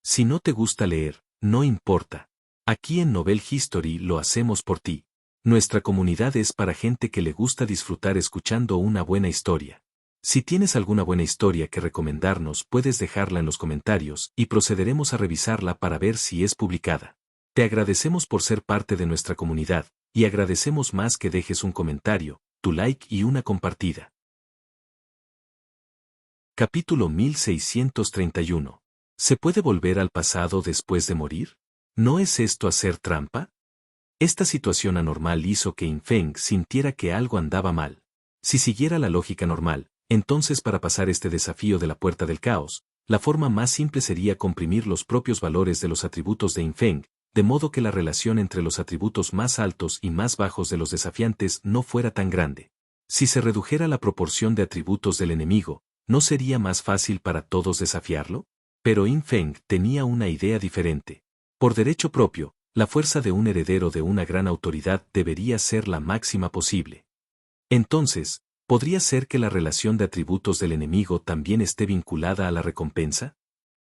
Si no te gusta leer, no importa. Aquí en Novel History lo hacemos por ti. Nuestra comunidad es para gente que le gusta disfrutar escuchando una buena historia. Si tienes alguna buena historia que recomendarnos, puedes dejarla en los comentarios y procederemos a revisarla para ver si es publicada. Te agradecemos por ser parte de nuestra comunidad, y agradecemos más que dejes un comentario, tu like y una compartida. Capítulo 1631. ¿Se puede volver al pasado después de morir? ¿No es esto hacer trampa? Esta situación anormal hizo que Infeng sintiera que algo andaba mal. Si siguiera la lógica normal, entonces para pasar este desafío de la puerta del caos, la forma más simple sería comprimir los propios valores de los atributos de Infeng, de modo que la relación entre los atributos más altos y más bajos de los desafiantes no fuera tan grande. Si se redujera la proporción de atributos del enemigo, ¿no sería más fácil para todos desafiarlo? Pero Infeng tenía una idea diferente. Por derecho propio, la fuerza de un heredero de una gran autoridad debería ser la máxima posible. Entonces, ¿podría ser que la relación de atributos del enemigo también esté vinculada a la recompensa?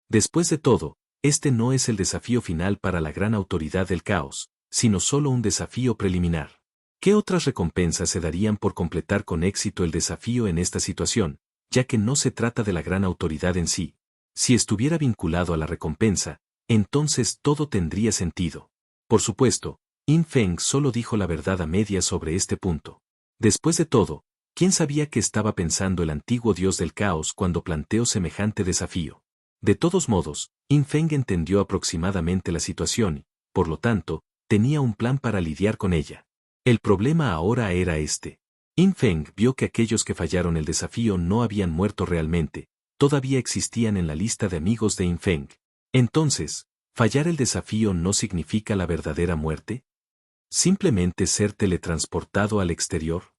Después de todo, este no es el desafío final para la gran autoridad del caos, sino solo un desafío preliminar. ¿Qué otras recompensas se darían por completar con éxito el desafío en esta situación, ya que no se trata de la gran autoridad en sí? Si estuviera vinculado a la recompensa, entonces todo tendría sentido. Por supuesto, Infeng solo dijo la verdad a medias sobre este punto. Después de todo, ¿quién sabía qué estaba pensando el antiguo dios del caos cuando planteó semejante desafío? De todos modos, Infeng entendió aproximadamente la situación y, por lo tanto, tenía un plan para lidiar con ella. El problema ahora era este. Infeng vio que aquellos que fallaron el desafío no habían muerto realmente, todavía existían en la lista de amigos de Infeng. Entonces, ¿fallar el desafío no significa la verdadera muerte? ¿Simplemente ser teletransportado al exterior?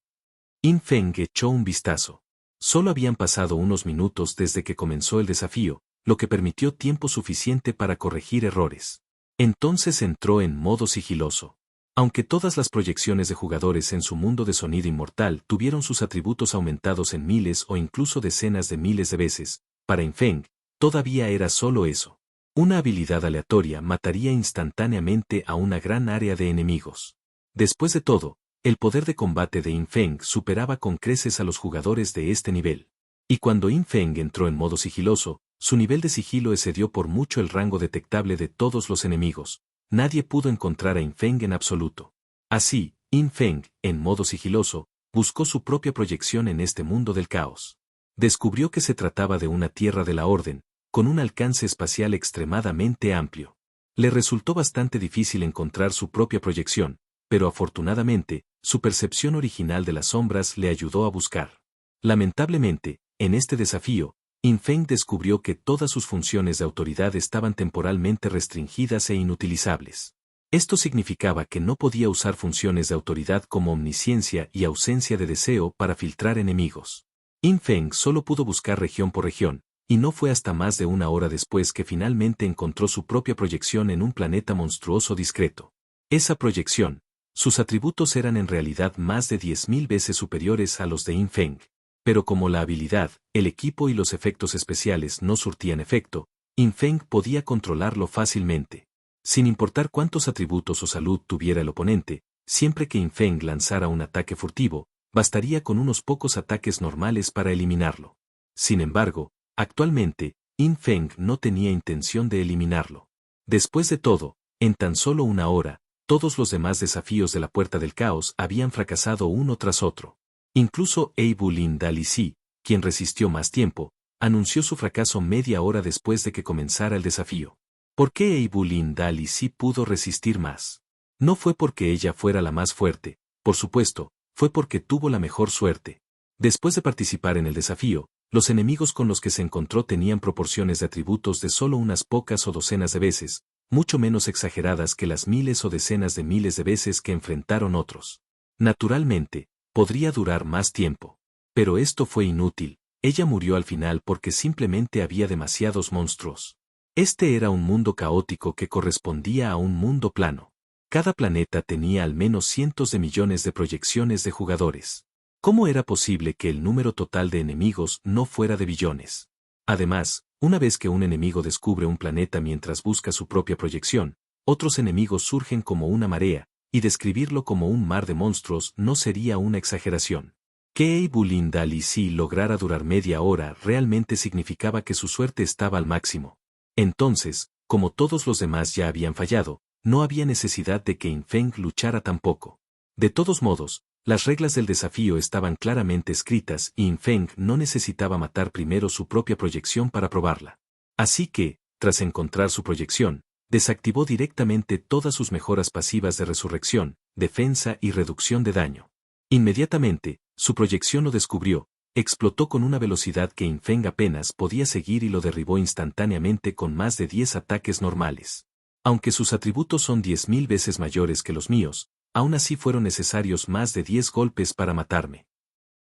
Infeng echó un vistazo. Solo habían pasado unos minutos desde que comenzó el desafío, lo que permitió tiempo suficiente para corregir errores. Entonces entró en modo sigiloso. Aunque todas las proyecciones de jugadores en su mundo de sonido inmortal tuvieron sus atributos aumentados en miles o incluso decenas de miles de veces, para Infeng, todavía era solo eso. Una habilidad aleatoria mataría instantáneamente a una gran área de enemigos. Después de todo, el poder de combate de Infeng superaba con creces a los jugadores de este nivel. Y cuando Infeng entró en modo sigiloso, su nivel de sigilo excedió por mucho el rango detectable de todos los enemigos. Nadie pudo encontrar a Infeng en absoluto. Así, Infeng, en modo sigiloso, buscó su propia proyección en este mundo del caos. Descubrió que se trataba de una tierra de la orden, con un alcance espacial extremadamente amplio. Le resultó bastante difícil encontrar su propia proyección, pero afortunadamente, su percepción original de las sombras le ayudó a buscar. Lamentablemente, en este desafío, Infeng descubrió que todas sus funciones de autoridad estaban temporalmente restringidas e inutilizables. Esto significaba que no podía usar funciones de autoridad como omnisciencia y ausencia de deseo para filtrar enemigos. Infeng solo pudo buscar región por región, y no fue hasta más de una hora después que finalmente encontró su propia proyección en un planeta monstruoso discreto. Esa proyección, sus atributos eran en realidad más de 10.000 veces superiores a los de Infeng. Pero como la habilidad, el equipo y los efectos especiales no surtían efecto, Infeng podía controlarlo fácilmente. Sin importar cuántos atributos o salud tuviera el oponente, siempre que Infeng lanzara un ataque furtivo, bastaría con unos pocos ataques normales para eliminarlo. Sin embargo, actualmente, Infeng no tenía intención de eliminarlo. Después de todo, en tan solo una hora, todos los demás desafíos de la Puerta del Caos habían fracasado uno tras otro. Incluso Eibulin Dalisi, quien resistió más tiempo, anunció su fracaso media hora después de que comenzara el desafío. ¿Por qué Eibulin Dalisi pudo resistir más? No fue porque ella fuera la más fuerte, por supuesto, fue porque tuvo la mejor suerte. Después de participar en el desafío, los enemigos con los que se encontró tenían proporciones de atributos de solo unas pocas o docenas de veces, mucho menos exageradas que las miles o decenas de miles de veces que enfrentaron otros. Naturalmente, podría durar más tiempo. Pero esto fue inútil, ella murió al final porque simplemente había demasiados monstruos. Este era un mundo caótico que correspondía a un mundo plano. Cada planeta tenía al menos cientos de millones de proyecciones de jugadores. ¿Cómo era posible que el número total de enemigos no fuera de billones? Además, Una vez que un enemigo descubre un planeta mientras busca su propia proyección, otros enemigos surgen como una marea, y describirlo como un mar de monstruos no sería una exageración. Que Eibulin Dalisi lograra durar media hora realmente significaba que su suerte estaba al máximo. Entonces, como todos los demás ya habían fallado, no había necesidad de que Infeng luchara tampoco. De todos modos, las reglas del desafío estaban claramente escritas y Infeng no necesitaba matar primero su propia proyección para probarla. Así que, tras encontrar su proyección, desactivó directamente todas sus mejoras pasivas de resurrección, defensa y reducción de daño. Inmediatamente, su proyección lo descubrió, explotó con una velocidad que Infeng apenas podía seguir y lo derribó instantáneamente con más de 10 ataques normales. Aunque sus atributos son 10.000 veces mayores que los míos, aún así fueron necesarios más de 10 golpes para matarme.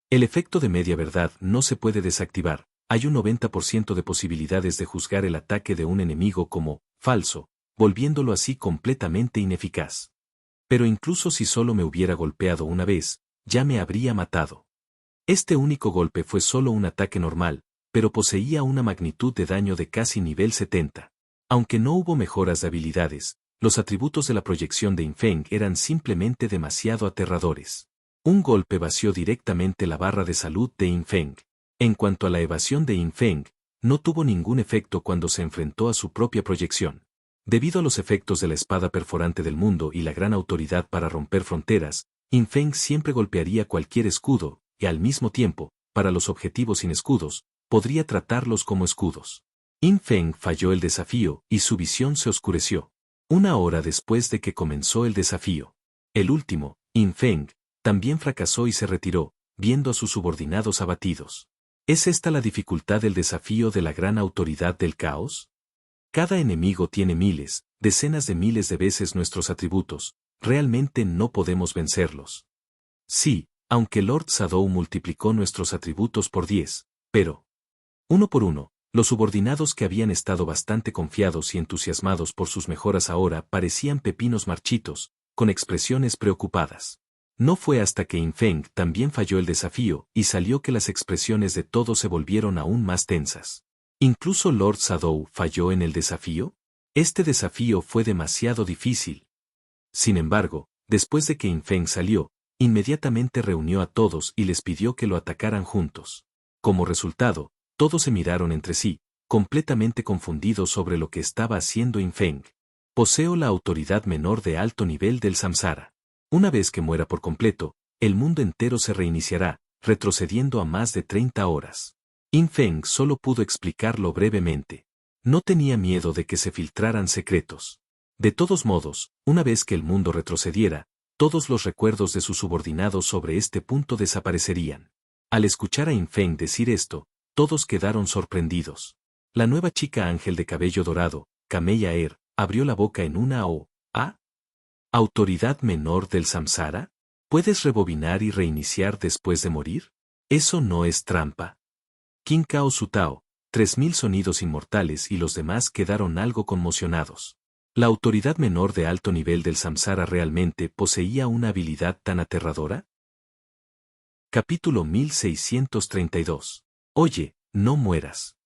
El efecto de media verdad no se puede desactivar, hay un 90% de posibilidades de juzgar el ataque de un enemigo como falso, volviéndolo así completamente ineficaz. Pero incluso si solo me hubiera golpeado una vez, ya me habría matado. Este único golpe fue solo un ataque normal, pero poseía una magnitud de daño de casi nivel 70. Aunque no hubo mejoras de habilidades, los atributos de la proyección de Infeng eran simplemente demasiado aterradores. Un golpe vació directamente la barra de salud de Infeng. En cuanto a la evasión de Infeng, no tuvo ningún efecto cuando se enfrentó a su propia proyección. Debido a los efectos de la espada perforante del mundo y la gran autoridad para romper fronteras, Infeng siempre golpearía cualquier escudo, y al mismo tiempo, para los objetivos sin escudos, podría tratarlos como escudos. Infeng falló el desafío y su visión se oscureció. Una hora después de que comenzó el desafío. El último, Infeng, también fracasó y se retiró, viendo a sus subordinados abatidos. ¿Es esta la dificultad del desafío de la gran autoridad del caos? Cada enemigo tiene miles, decenas de miles de veces nuestros atributos, realmente no podemos vencerlos. Sí, aunque Lord Shadow multiplicó nuestros atributos por 10, pero, uno por uno, los subordinados que habían estado bastante confiados y entusiasmados por sus mejoras ahora parecían pepinos marchitos, con expresiones preocupadas. No fue hasta que Infeng también falló el desafío y salió que las expresiones de todos se volvieron aún más tensas. ¿Incluso Lord Shadow falló en el desafío? Este desafío fue demasiado difícil. Sin embargo, después de que Infeng salió, inmediatamente reunió a todos y les pidió que lo atacaran juntos. Como resultado, todos se miraron entre sí, completamente confundidos sobre lo que estaba haciendo Infeng. Poseo la autoridad menor de alto nivel del samsara. Una vez que muera por completo, el mundo entero se reiniciará, retrocediendo a más de 30 horas. Infeng solo pudo explicarlo brevemente. No tenía miedo de que se filtraran secretos. De todos modos, una vez que el mundo retrocediera, todos los recuerdos de sus subordinados sobre este punto desaparecerían. Al escuchar a Infeng decir esto, todos quedaron sorprendidos. La nueva chica ángel de cabello dorado, Kameya abrió la boca en una ¿Ah? ¿Autoridad menor del samsara? ¿Puedes rebobinar y reiniciar después de morir? Eso no es trampa. Kinkao Sutao, 3000 sonidos inmortales y los demás quedaron algo conmocionados. ¿La autoridad menor de alto nivel del samsara realmente poseía una habilidad tan aterradora? Capítulo 1632. Oye, no mueras.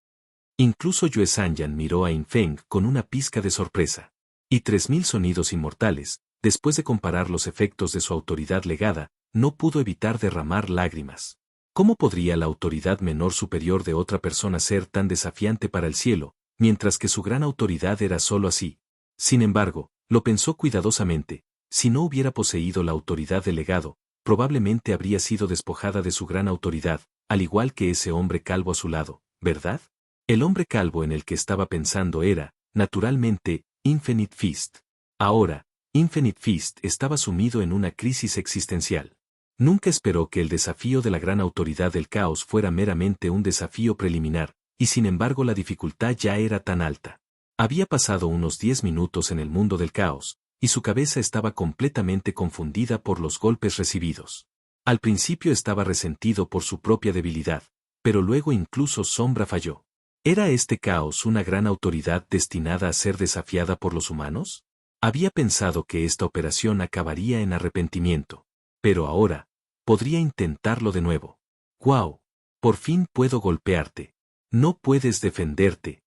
Incluso Yue Sanyan miró a Infeng con una pizca de sorpresa. Y 3000 sonidos inmortales, después de comparar los efectos de su autoridad legada, no pudo evitar derramar lágrimas. ¿Cómo podría la autoridad menor superior de otra persona ser tan desafiante para el cielo, mientras que su gran autoridad era solo así? Sin embargo, lo pensó cuidadosamente, si no hubiera poseído la autoridad del legado, probablemente habría sido despojada de su gran autoridad, al igual que ese hombre calvo a su lado, ¿verdad? El hombre calvo en el que estaba pensando era, naturalmente, Infinite Fist. Ahora, Infinite Fist estaba sumido en una crisis existencial. Nunca esperó que el desafío de la gran autoridad del caos fuera meramente un desafío preliminar, y sin embargo la dificultad ya era tan alta. Había pasado unos 10 minutos en el mundo del caos, y su cabeza estaba completamente confundida por los golpes recibidos. Al principio estaba resentido por su propia debilidad, pero luego incluso Sombra falló. ¿Era este caos una gran autoridad destinada a ser desafiada por los humanos? Había pensado que esta operación acabaría en arrepentimiento. Pero ahora, podría intentarlo de nuevo. ¡Guau! Por fin puedo golpearte. No puedes defenderte.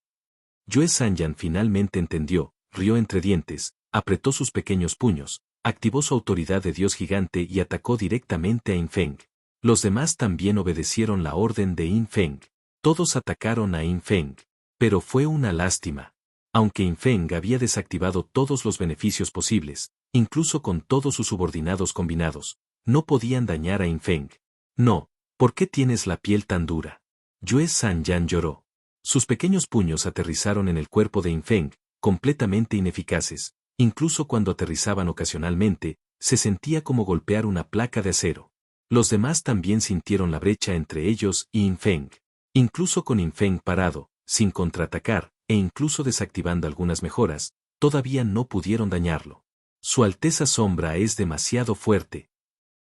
Yue Sanyan finalmente entendió, rió entre dientes, apretó sus pequeños puños, activó su autoridad de dios gigante y atacó directamente a Yin Feng. Los demás también obedecieron la orden de Yin Feng. Todos atacaron a Yin Feng. Pero fue una lástima. Aunque Yin Feng había desactivado todos los beneficios posibles, incluso con todos sus subordinados combinados, no podían dañar a Yin Feng. No, ¿por qué tienes la piel tan dura? Yue Sanyan lloró. Sus pequeños puños aterrizaron en el cuerpo de Yin Feng, completamente ineficaces. Incluso cuando aterrizaban ocasionalmente, se sentía como golpear una placa de acero. Los demás también sintieron la brecha entre ellos y Yin Feng. Incluso con Yin Feng parado, sin contraatacar, e incluso desactivando algunas mejoras, todavía no pudieron dañarlo. Su Alteza Sombra es demasiado fuerte.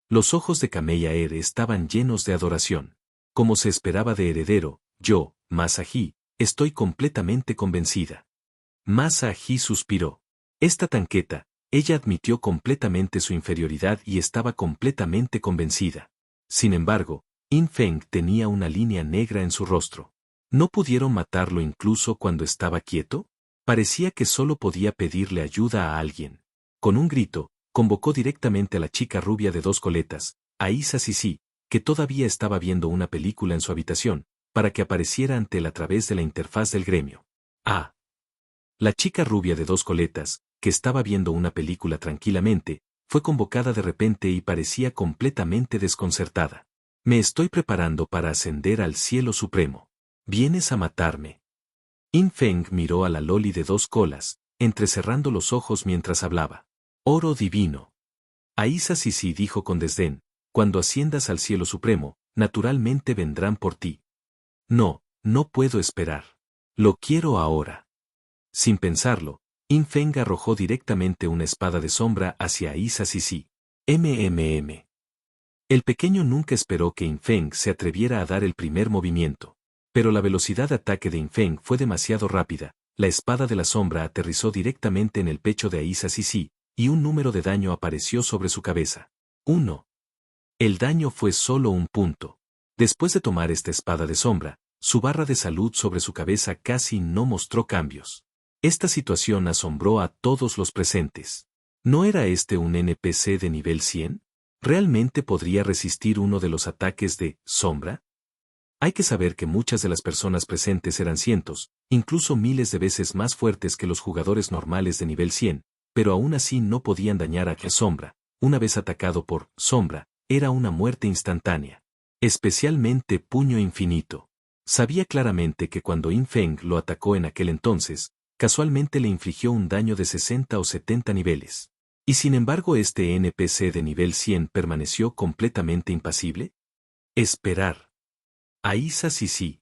Los ojos de Kamei Aer estaban llenos de adoración. Como se esperaba de heredero, yo, Masa Ji, estoy completamente convencida. Masa Ji suspiró. Esta tanqueta, ella admitió completamente su inferioridad y estaba completamente convencida. Sin embargo, Yin Feng tenía una línea negra en su rostro. ¿No pudieron matarlo incluso cuando estaba quieto? Parecía que solo podía pedirle ayuda a alguien. Con un grito, convocó directamente a la chica rubia de 2 coletas, a Isa Sisi, que todavía estaba viendo una película en su habitación, para que apareciera ante él a través de la interfaz del gremio. Ah. La chica rubia de 2 coletas, que estaba viendo una película tranquilamente, fue convocada de repente y parecía completamente desconcertada. Me estoy preparando para ascender al cielo supremo. ¿Vienes a matarme? Yin Feng miró a la loli de 2 colas, entrecerrando los ojos mientras hablaba. Oro divino. Aisa Sisi dijo con desdén, cuando asciendas al cielo supremo, naturalmente vendrán por ti. No, no puedo esperar. Lo quiero ahora. Sin pensarlo, Yin Feng arrojó directamente una espada de sombra hacia Aisa Sisi. MMM. El pequeño nunca esperó que Yin Feng se atreviera a dar el primer movimiento. Pero la velocidad de ataque de Yin Feng fue demasiado rápida, la espada de la sombra aterrizó directamente en el pecho de Aisa Sisi, y un número de daño apareció sobre su cabeza. 1. El daño fue solo 1 punto. Después de tomar esta espada de sombra, su barra de salud sobre su cabeza casi no mostró cambios. Esta situación asombró a todos los presentes. ¿No era este un NPC de nivel 100? ¿Realmente podría resistir uno de los ataques de sombra? Hay que saber que muchas de las personas presentes eran cientos, incluso miles de veces más fuertes que los jugadores normales de nivel 100, pero aún así no podían dañar a sombra. Una vez atacado por sombra, era una muerte instantánea. Especialmente puño infinito. Sabía claramente que cuando Yin Feng lo atacó en aquel entonces, casualmente le infligió un daño de 60 o 70 niveles. Y sin embargo este NPC de nivel 100 permaneció completamente impasible. Esperar. Aisa Sisi.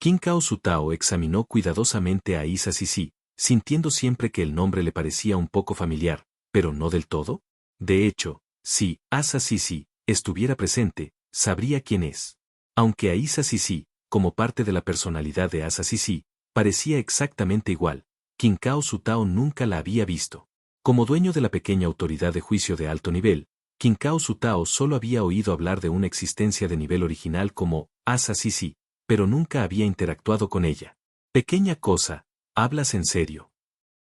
Qinkao Sutao examinó cuidadosamente a Aisa Sisi, sintiendo siempre que el nombre le parecía un poco familiar, pero no del todo. De hecho, si Aisa Sisi estuviera presente, sabría quién es. Aunque Aisa Sisi, como parte de la personalidad de Aisa Sisi, parecía exactamente igual, Qinkao Sutao nunca la había visto. Como dueño de la pequeña autoridad de juicio de alto nivel, Qinkao Sutao solo había oído hablar de una existencia de nivel original como Aisa Sisi, pero nunca había interactuado con ella. Pequeña cosa, ¿hablas en serio?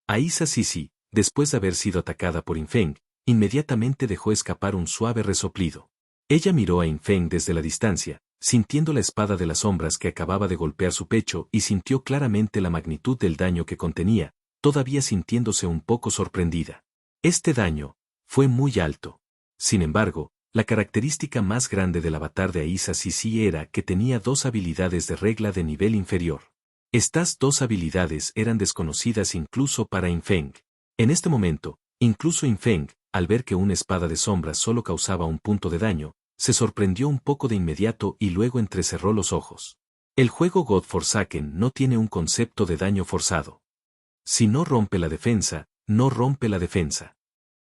Aisa Sisi, después de haber sido atacada por Yin Feng, inmediatamente dejó escapar un suave resoplido. Ella miró a Yin Feng desde la distancia, sintiendo la espada de las sombras que acababa de golpear su pecho y sintió claramente la magnitud del daño que contenía, todavía sintiéndose un poco sorprendida. Este daño fue muy alto. Sin embargo, la característica más grande del avatar de Aisa Sisi era que tenía 2 habilidades de regla de nivel inferior. Estas 2 habilidades eran desconocidas incluso para Yin Feng. En este momento, incluso Yin Feng, al ver que una espada de sombras solo causaba 1 punto de daño, se sorprendió un poco de inmediato y luego entrecerró los ojos. El juego God Forsaken no tiene un concepto de daño forzado. Si no rompe la defensa, no rompe la defensa.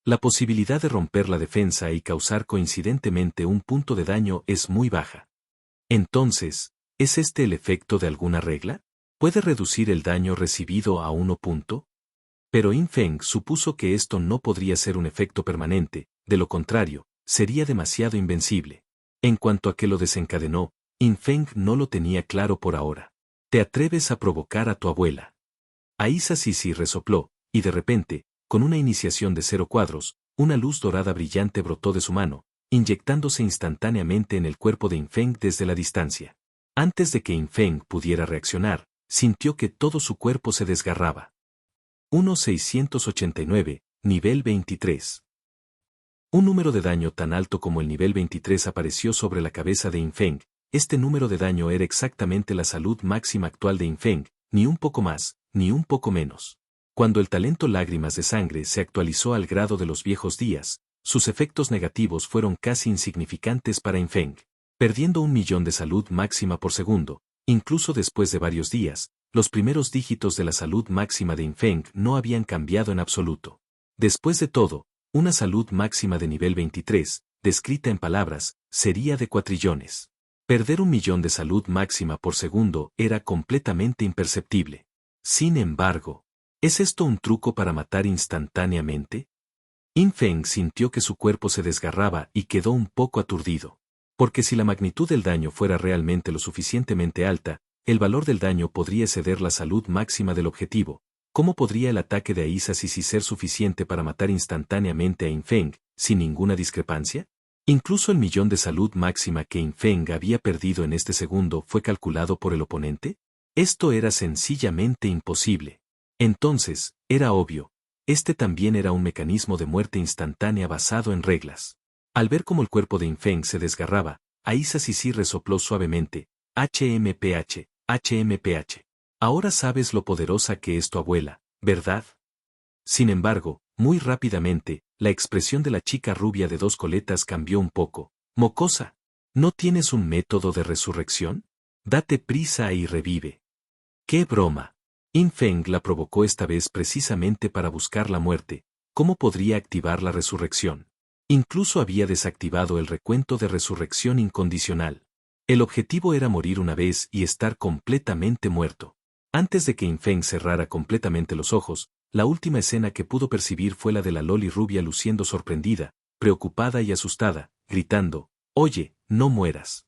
La posibilidad de romper la defensa y causar coincidentemente 1 punto de daño es muy baja. Entonces, ¿es este el efecto de alguna regla? ¿Puede reducir el daño recibido a 1 punto? Pero Yin Feng supuso que esto no podría ser un efecto permanente, de lo contrario, sería demasiado invencible. En cuanto a qué lo desencadenó, Yin Feng no lo tenía claro por ahora. ¿Te atreves a provocar a tu abuela? Aisa Sisi resopló, y de repente, con una iniciación de 0 cuadros, una luz dorada brillante brotó de su mano, inyectándose instantáneamente en el cuerpo de Infeng desde la distancia. Antes de que Infeng pudiera reaccionar, sintió que todo su cuerpo se desgarraba. 1689, nivel 23. Un número de daño tan alto como el nivel 23 apareció sobre la cabeza de Infeng. Este número de daño era exactamente la salud máxima actual de Infeng, ni un poco más, ni un poco menos. Cuando el talento Lágrimas de Sangre se actualizó al grado de los viejos días, sus efectos negativos fueron casi insignificantes para Infeng. Perdiendo 1.000.000 de salud máxima por segundo, incluso después de varios días, los primeros dígitos de la salud máxima de Infeng no habían cambiado en absoluto. Después de todo, una salud máxima de nivel 23, descrita en palabras, sería de 4.000.000.000. Perder 1.000.000 de salud máxima por segundo era completamente imperceptible. Sin embargo, ¿es esto un truco para matar instantáneamente? Infeng sintió que su cuerpo se desgarraba y quedó un poco aturdido. Porque si la magnitud del daño fuera realmente lo suficientemente alta, el valor del daño podría exceder la salud máxima del objetivo. ¿Cómo podría el ataque de Aisa Sisi ser suficiente para matar instantáneamente a Infeng, sin ninguna discrepancia? ¿Incluso el 1.000.000 de salud máxima que Infeng había perdido en este segundo fue calculado por el oponente? Esto era sencillamente imposible. Entonces, era obvio, este también era un mecanismo de muerte instantánea basado en reglas. Al ver cómo el cuerpo de Infeng se desgarraba, Aisa Sisi resopló suavemente, HMPH, HMPH. Ahora sabes lo poderosa que es tu abuela, ¿verdad? Sin embargo, muy rápidamente, la expresión de la chica rubia de 2 coletas cambió un poco. Mocosa, ¿no tienes un método de resurrección? Date prisa y revive. ¡Qué broma! Infeng la provocó esta vez precisamente para buscar la muerte. ¿Cómo podría activar la resurrección? Incluso había desactivado el recuento de resurrección incondicional. El objetivo era morir una vez y estar completamente muerto. Antes de que Infeng cerrara completamente los ojos, la última escena que pudo percibir fue la de la loli rubia luciendo sorprendida, preocupada y asustada, gritando, «Oye, no mueras».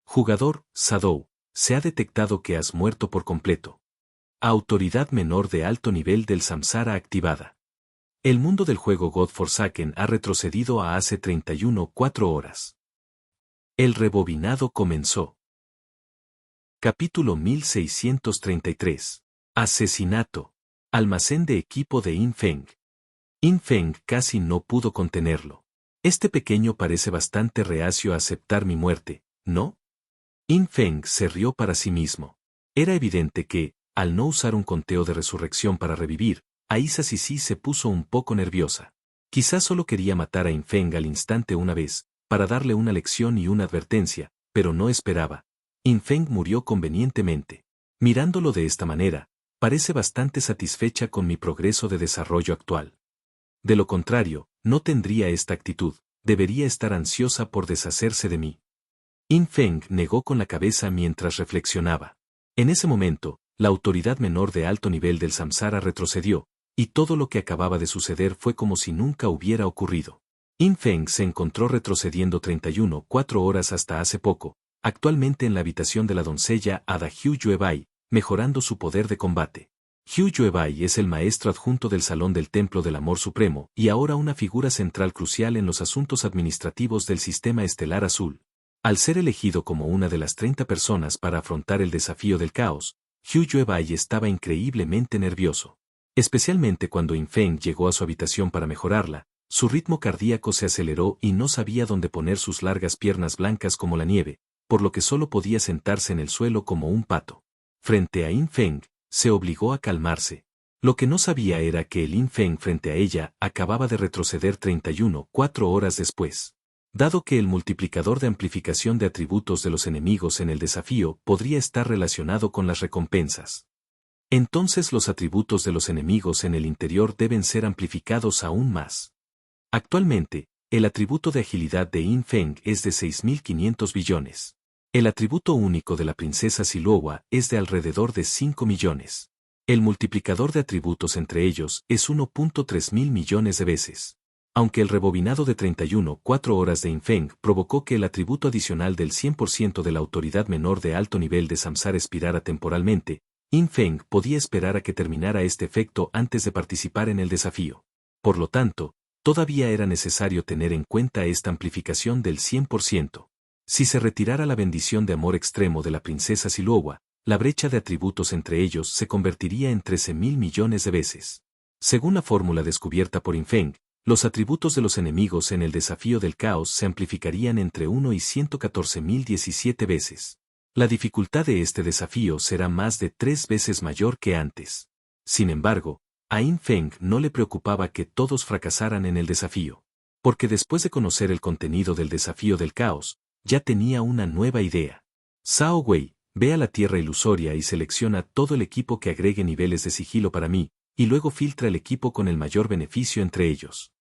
Jugador, Shadow, se ha detectado que has muerto por completo. Autoridad menor de alto nivel del Samsara activada. El mundo del juego God Forsaken ha retrocedido a hace 31,4 horas. El rebobinado comenzó. Capítulo 1633. Asesinato. Almacén de equipo de Infeng. Infeng casi no pudo contenerlo. Este pequeño parece bastante reacio a aceptar mi muerte, ¿no? Infeng se rió para sí mismo. Era evidente que, al no usar un conteo de resurrección para revivir, Aisa Sisi se puso un poco nerviosa. Quizás solo quería matar a Infeng al instante una vez, para darle una lección y una advertencia, pero no esperaba. Infeng murió convenientemente. Mirándolo de esta manera, parece bastante satisfecha con mi progreso de desarrollo actual. De lo contrario, no tendría esta actitud, debería estar ansiosa por deshacerse de mí. Infeng negó con la cabeza mientras reflexionaba. En ese momento, la autoridad menor de alto nivel del Samsara retrocedió, y todo lo que acababa de suceder fue como si nunca hubiera ocurrido. Infeng se encontró retrocediendo 31,4 horas hasta hace poco, actualmente en la habitación de la doncella Ada Hugh Yuebai, mejorando su poder de combate. Hugh Yuebai es el maestro adjunto del Salón del Templo del Amor Supremo y ahora una figura central crucial en los asuntos administrativos del Sistema Estelar Azul. Al ser elegido como una de las 30 personas para afrontar el desafío del caos, Hugh Yuebai estaba increíblemente nervioso. Especialmente cuando Infeng llegó a su habitación para mejorarla, su ritmo cardíaco se aceleró y no sabía dónde poner sus largas piernas blancas como la nieve, por lo que solo podía sentarse en el suelo como un pato. Frente a Infeng, se obligó a calmarse. Lo que no sabía era que el Infeng frente a ella acababa de retroceder 31,4 horas después. Dado que el multiplicador de amplificación de atributos de los enemigos en el desafío podría estar relacionado con las recompensas. Entonces los atributos de los enemigos en el interior deben ser amplificados aún más. Actualmente, el atributo de agilidad de Infeng es de 6.500 billones. El atributo único de la princesa Siluowa es de alrededor de 5 millones. El multiplicador de atributos entre ellos es 1.3 mil millones de veces. Aunque el rebobinado de 31,4 horas de Infeng provocó que el atributo adicional del 100% de la autoridad menor de alto nivel de Samsara expirara temporalmente, Yin Feng podía esperar a que terminara este efecto antes de participar en el desafío. Por lo tanto, todavía era necesario tener en cuenta esta amplificación del 100%. Si se retirara la bendición de amor extremo de la princesa Siluowa, la brecha de atributos entre ellos se convertiría en 13.000 millones de veces. Según la fórmula descubierta por Yin Feng, los atributos de los enemigos en el desafío del caos se amplificarían entre 1 y 114.017 veces. La dificultad de este desafío será más de 3 veces mayor que antes. Sin embargo, a Yin Feng no le preocupaba que todos fracasaran en el desafío, porque después de conocer el contenido del desafío del caos, ya tenía una nueva idea. Zhao Wei, ve a la tierra ilusoria y selecciona todo el equipo que agregue niveles de sigilo para mí, y luego filtra el equipo con el mayor beneficio entre ellos.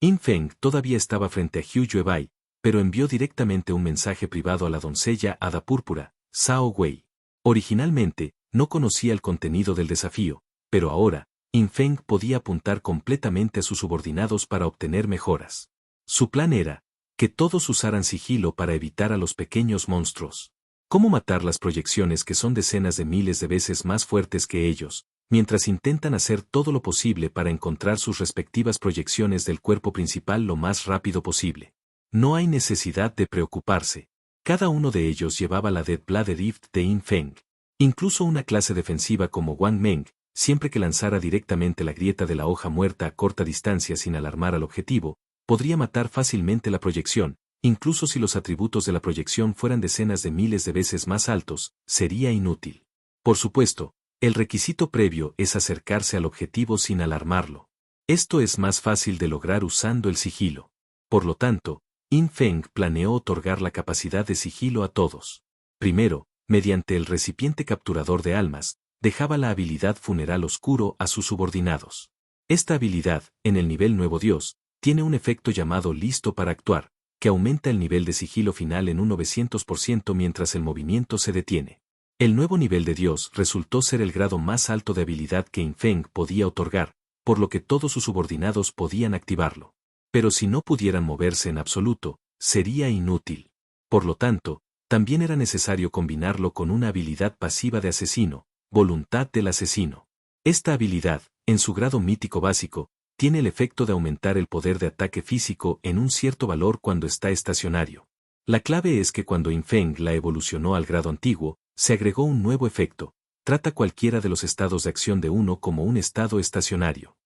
Yin Feng todavía estaba frente a Hu Yuebai, pero envió directamente un mensaje privado a la doncella Hada Púrpura, Zhao Wei. Originalmente, no conocía el contenido del desafío, pero ahora, Yin Feng podía apuntar completamente a sus subordinados para obtener mejoras. Su plan era que todos usaran sigilo para evitar a los pequeños monstruos. ¿Cómo matar las proyecciones que son decenas de miles de veces más fuertes que ellos, mientras intentan hacer todo lo posible para encontrar sus respectivas proyecciones del cuerpo principal lo más rápido posible? No hay necesidad de preocuparse. Cada uno de ellos llevaba la Dead Blood Rift de Yin Feng. Incluso una clase defensiva como Wang Meng, siempre que lanzara directamente la grieta de la hoja muerta a corta distancia sin alarmar al objetivo, podría matar fácilmente la proyección, incluso si los atributos de la proyección fueran decenas de miles de veces más altos, sería inútil. Por supuesto, el requisito previo es acercarse al objetivo sin alarmarlo. Esto es más fácil de lograr usando el sigilo. Por lo tanto, Yin Feng planeó otorgar la capacidad de sigilo a todos. Primero, mediante el recipiente capturador de almas, dejaba la habilidad funeral oscuro a sus subordinados. Esta habilidad, en el nivel Nuevo Dios, tiene un efecto llamado listo para actuar, que aumenta el nivel de sigilo final en un 900% mientras el movimiento se detiene. El nuevo nivel de Dios resultó ser el grado más alto de habilidad que Yin Feng podía otorgar, por lo que todos sus subordinados podían activarlo. Pero si no pudieran moverse en absoluto, sería inútil. Por lo tanto, también era necesario combinarlo con una habilidad pasiva de asesino, voluntad del asesino. Esta habilidad, en su grado mítico básico, tiene el efecto de aumentar el poder de ataque físico en un cierto valor cuando está estacionario. La clave es que cuando Yin Feng la evolucionó al grado antiguo, se agregó un nuevo efecto: trata cualquiera de los estados de acción de uno como un estado estacionario.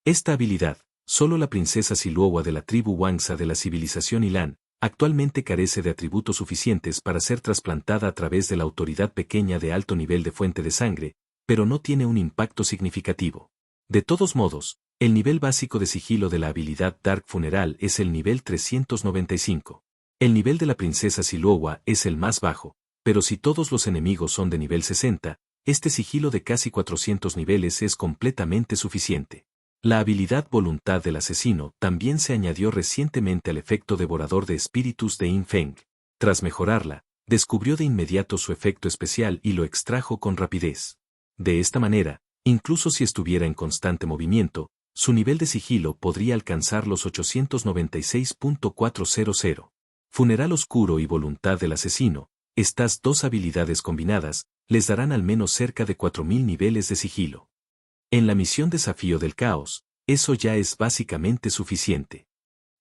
Esta habilidad, solo la princesa Siluowa de la tribu Wangsa de la civilización Ilan, actualmente carece de atributos suficientes para ser trasplantada a través de la autoridad pequeña de alto nivel de fuente de sangre, pero no tiene un impacto significativo. De todos modos, el nivel básico de sigilo de la habilidad Dark Funeral es el nivel 395. El nivel de la princesa Siluowa es el más bajo, pero si todos los enemigos son de nivel 60, este sigilo de casi 400 niveles es completamente suficiente. La habilidad Voluntad del Asesino también se añadió recientemente al efecto Devorador de Espíritus de Yin Feng. Tras mejorarla, descubrió de inmediato su efecto especial y lo extrajo con rapidez. De esta manera, incluso si estuviera en constante movimiento, su nivel de sigilo podría alcanzar los 896.400. Funeral Oscuro y Voluntad del Asesino, estas dos habilidades combinadas, les darán al menos cerca de 4.000 niveles de sigilo. En la misión Desafío del Caos, eso ya es básicamente suficiente.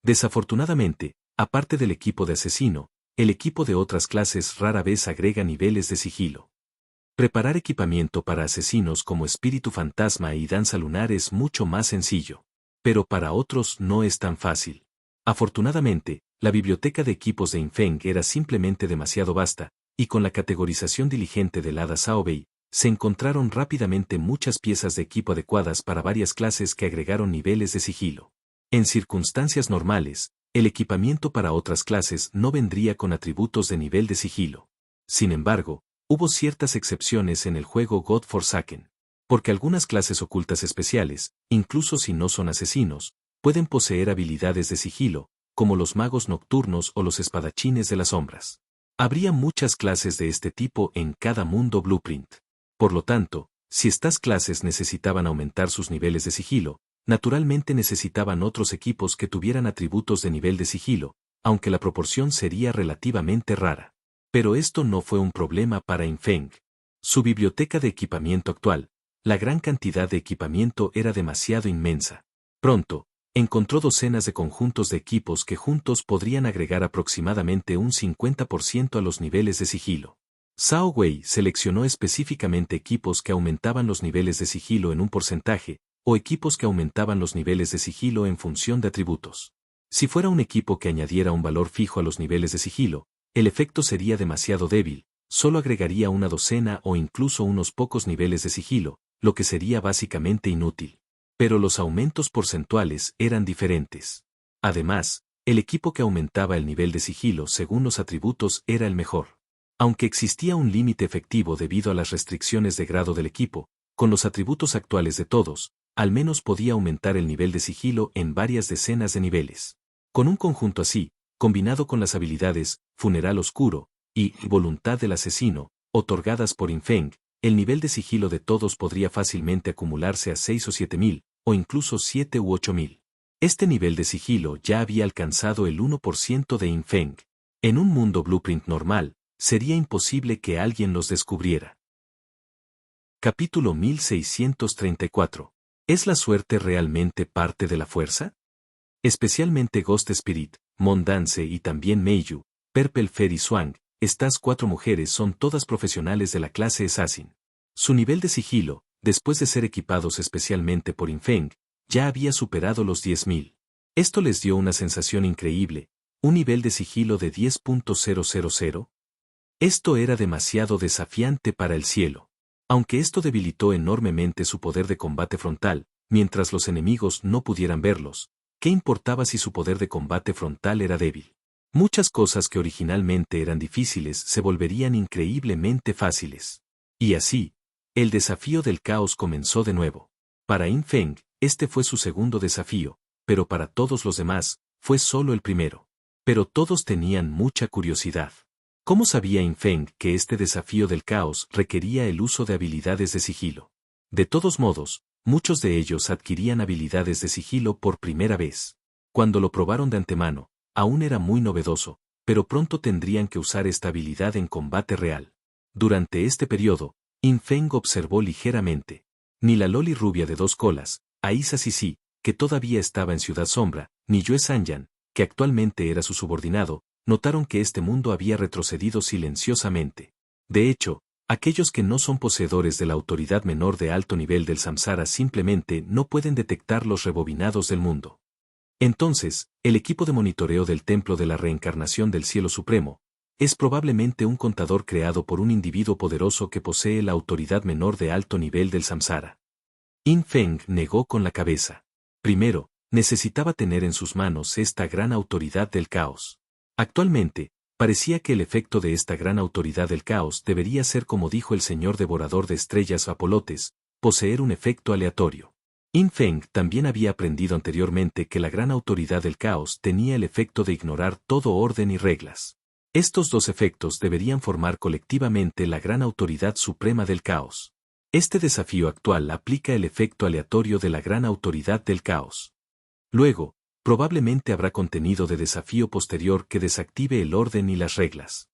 Desafortunadamente, aparte del equipo de asesino, el equipo de otras clases rara vez agrega niveles de sigilo. Preparar equipamiento para asesinos como Espíritu Fantasma y Danza Lunar es mucho más sencillo. Pero para otros no es tan fácil. Afortunadamente, la biblioteca de equipos de Yin Feng era simplemente demasiado vasta, y con la categorización diligente del Hada Xiaobei, se encontraron rápidamente muchas piezas de equipo adecuadas para varias clases que agregaron niveles de sigilo. En circunstancias normales, el equipamiento para otras clases no vendría con atributos de nivel de sigilo. Sin embargo, hubo ciertas excepciones en el juego God Forsaken, porque algunas clases ocultas especiales, incluso si no son asesinos, pueden poseer habilidades de sigilo, como los magos nocturnos o los espadachines de las sombras. Habría muchas clases de este tipo en cada mundo Blueprint. Por lo tanto, si estas clases necesitaban aumentar sus niveles de sigilo, naturalmente necesitaban otros equipos que tuvieran atributos de nivel de sigilo, aunque la proporción sería relativamente rara. Pero esto no fue un problema para Yin Feng. Su biblioteca de equipamiento actual, la gran cantidad de equipamiento era demasiado inmensa. Pronto, encontró docenas de conjuntos de equipos que juntos podrían agregar aproximadamente un 50% a los niveles de sigilo. Zhao Wei seleccionó específicamente equipos que aumentaban los niveles de sigilo en un porcentaje, o equipos que aumentaban los niveles de sigilo en función de atributos. Si fuera un equipo que añadiera un valor fijo a los niveles de sigilo, el efecto sería demasiado débil, solo agregaría una docena o incluso unos pocos niveles de sigilo, lo que sería básicamente inútil. Pero los aumentos porcentuales eran diferentes. Además, el equipo que aumentaba el nivel de sigilo según los atributos era el mejor. Aunque existía un límite efectivo debido a las restricciones de grado del equipo, con los atributos actuales de todos, al menos podía aumentar el nivel de sigilo en varias decenas de niveles. Con un conjunto así, combinado con las habilidades Funeral Oscuro y Voluntad del Asesino, otorgadas por Infeng, el nivel de sigilo de todos podría fácilmente acumularse a 6 o 7.000, o incluso 7 u 8.000. Este nivel de sigilo ya había alcanzado el 1% de Infeng. En un mundo blueprint normal, sería imposible que alguien los descubriera. Capítulo 1634. ¿Es la suerte realmente parte de la fuerza? Especialmente Ghost Spirit, Mondance y también Meiyu, Purple Fairy y Swank, estas 4 mujeres son todas profesionales de la clase Assassin. Su nivel de sigilo, después de ser equipados especialmente por Infeng, ya había superado los 10.000. Esto les dio una sensación increíble, un nivel de sigilo de 10.000. Esto era demasiado desafiante para el cielo. Aunque esto debilitó enormemente su poder de combate frontal, mientras los enemigos no pudieran verlos, ¿qué importaba si su poder de combate frontal era débil? Muchas cosas que originalmente eran difíciles se volverían increíblemente fáciles. Y así, el desafío del caos comenzó de nuevo. Para Infeng, este fue su segundo desafío, pero para todos los demás, fue solo el primero. Pero todos tenían mucha curiosidad. ¿Cómo sabía Infeng que este desafío del caos requería el uso de habilidades de sigilo? De todos modos, muchos de ellos adquirían habilidades de sigilo por primera vez. Cuando lo probaron de antemano, aún era muy novedoso, pero pronto tendrían que usar esta habilidad en combate real. Durante este periodo, Infeng observó ligeramente. Ni la Loli rubia de 2 colas, Aisa Sisi, que todavía estaba en Ciudad Sombra, ni Yue Sanyan, que actualmente era su subordinado, notaron que este mundo había retrocedido silenciosamente. De hecho, aquellos que no son poseedores de la autoridad menor de alto nivel del samsara simplemente no pueden detectar los rebobinados del mundo. Entonces, el equipo de monitoreo del Templo de la Reencarnación del Cielo Supremo es probablemente un contador creado por un individuo poderoso que posee la autoridad menor de alto nivel del samsara. Infeng negó con la cabeza. Primero, necesitaba tener en sus manos esta gran autoridad del caos. Actualmente, parecía que el efecto de esta gran autoridad del caos debería ser como dijo el señor devorador de estrellas Apolotes, poseer un efecto aleatorio. Infeng también había aprendido anteriormente que la gran autoridad del caos tenía el efecto de ignorar todo orden y reglas. Estos 2 efectos deberían formar colectivamente la gran autoridad suprema del caos. Este desafío actual aplica el efecto aleatorio de la gran autoridad del caos. Luego, probablemente habrá contenido de desafío posterior que desactive el orden y las reglas.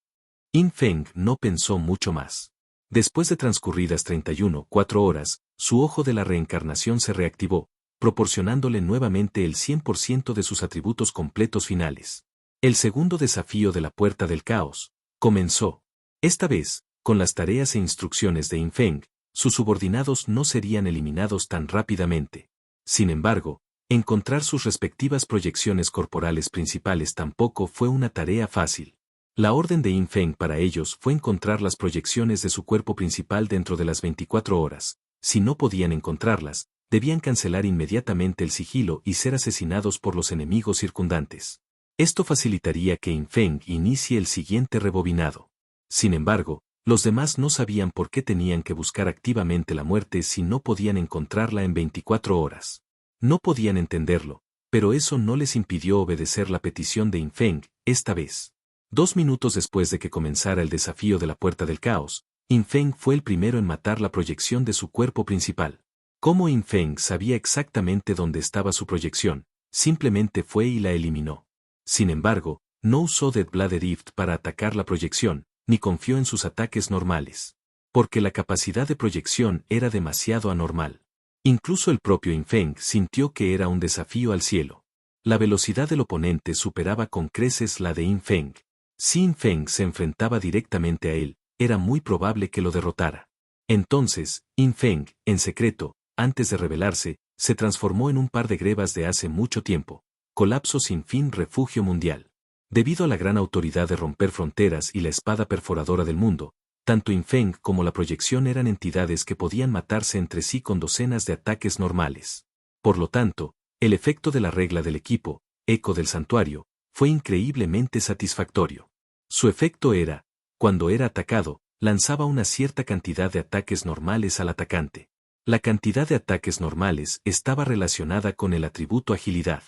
Infeng no pensó mucho más. Después de transcurridas 31,4 horas, su ojo de la reencarnación se reactivó, proporcionándole nuevamente el 100% de sus atributos completos finales. El segundo desafío de la puerta del caos comenzó. Esta vez, con las tareas e instrucciones de Infeng, sus subordinados no serían eliminados tan rápidamente. Sin embargo, encontrar sus respectivas proyecciones corporales principales tampoco fue una tarea fácil. La orden de Infeng para ellos fue encontrar las proyecciones de su cuerpo principal dentro de las 24 horas. Si no podían encontrarlas, debían cancelar inmediatamente el sigilo y ser asesinados por los enemigos circundantes. Esto facilitaría que Infeng inicie el siguiente rebobinado. Sin embargo, los demás no sabían por qué tenían que buscar activamente la muerte si no podían encontrarla en 24 horas. No podían entenderlo, pero eso no les impidió obedecer la petición de Infeng, esta vez. 2 minutos después de que comenzara el desafío de la puerta del caos, Infeng fue el primero en matar la proyección de su cuerpo principal. Como Infeng sabía exactamente dónde estaba su proyección, simplemente fue y la eliminó. Sin embargo, no usó Deathblood Rift para atacar la proyección, ni confió en sus ataques normales. porque la capacidad de proyección era demasiado anormal. Incluso el propio Yin Feng sintió que era un desafío al cielo. La velocidad del oponente superaba con creces la de Yin Feng. Si Yin Feng se enfrentaba directamente a él, era muy probable que lo derrotara. Entonces, Yin Feng, en secreto, antes de rebelarse, se transformó en un par de grebas de hace mucho tiempo. Colapso sin fin, refugio mundial. Debido a la gran autoridad de romper fronteras y la espada perforadora del mundo, tanto Yin Feng como la proyección eran entidades que podían matarse entre sí con docenas de ataques normales. Por lo tanto, el efecto de la regla del equipo, eco del santuario, fue increíblemente satisfactorio. Su efecto era, cuando era atacado, lanzaba una cierta cantidad de ataques normales al atacante. La cantidad de ataques normales estaba relacionada con el atributo agilidad.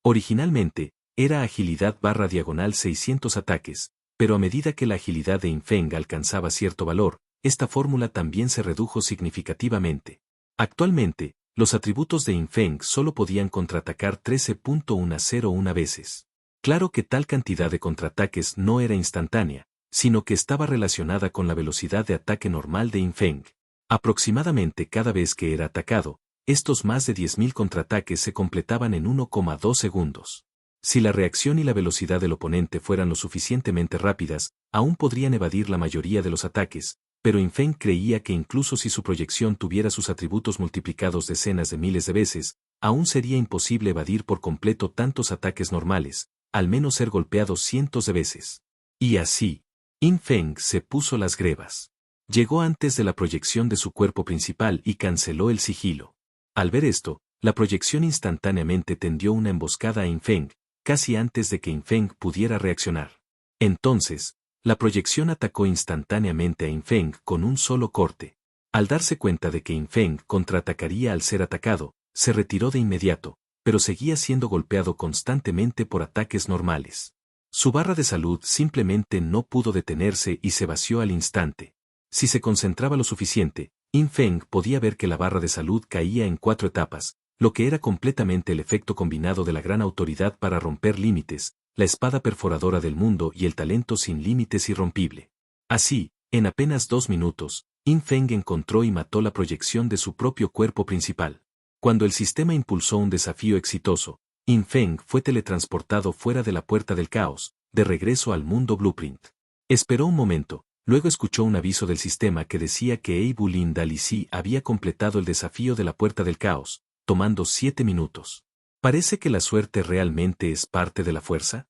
Originalmente, era agilidad / 600 ataques, pero a medida que la agilidad de Yin Feng alcanzaba cierto valor, esta fórmula también se redujo significativamente. Actualmente, los atributos de Yin Feng solo podían contraatacar 13.101 veces. Claro que tal cantidad de contraataques no era instantánea, sino que estaba relacionada con la velocidad de ataque normal de Yin Feng. Aproximadamente cada vez que era atacado, estos más de 10.000 contraataques se completaban en 1,2 segundos. Si la reacción y la velocidad del oponente fueran lo suficientemente rápidas, aún podrían evadir la mayoría de los ataques, pero Yin Feng creía que incluso si su proyección tuviera sus atributos multiplicados decenas de miles de veces, aún sería imposible evadir por completo tantos ataques normales, al menos ser golpeado cientos de veces. Y así, Yin Feng se puso las grebas. Llegó antes de la proyección de su cuerpo principal y canceló el sigilo. Al ver esto, la proyección instantáneamente tendió una emboscada a Yin Feng, casi antes de que Yin Feng pudiera reaccionar. Entonces, la proyección atacó instantáneamente a Yin Feng con un solo corte. Al darse cuenta de que Yin Feng contraatacaría al ser atacado, se retiró de inmediato, pero seguía siendo golpeado constantemente por ataques normales. Su barra de salud simplemente no pudo detenerse y se vació al instante. Si se concentraba lo suficiente, Yin Feng podía ver que la barra de salud caía en 4 etapas, lo que era completamente el efecto combinado de la gran autoridad para romper límites, la espada perforadora del mundo y el talento sin límites irrompible. Así, en apenas 2 minutos, Yin Feng encontró y mató la proyección de su propio cuerpo principal. Cuando el sistema impulsó un desafío exitoso, Yin Feng fue teletransportado fuera de la puerta del caos, de regreso al mundo Blueprint. Esperó un momento, luego escuchó un aviso del sistema que decía que Eibu Lin Dalisi había completado el desafío de la puerta del caos, tomando 7 minutos. ¿Parece que la suerte realmente es parte de la fuerza?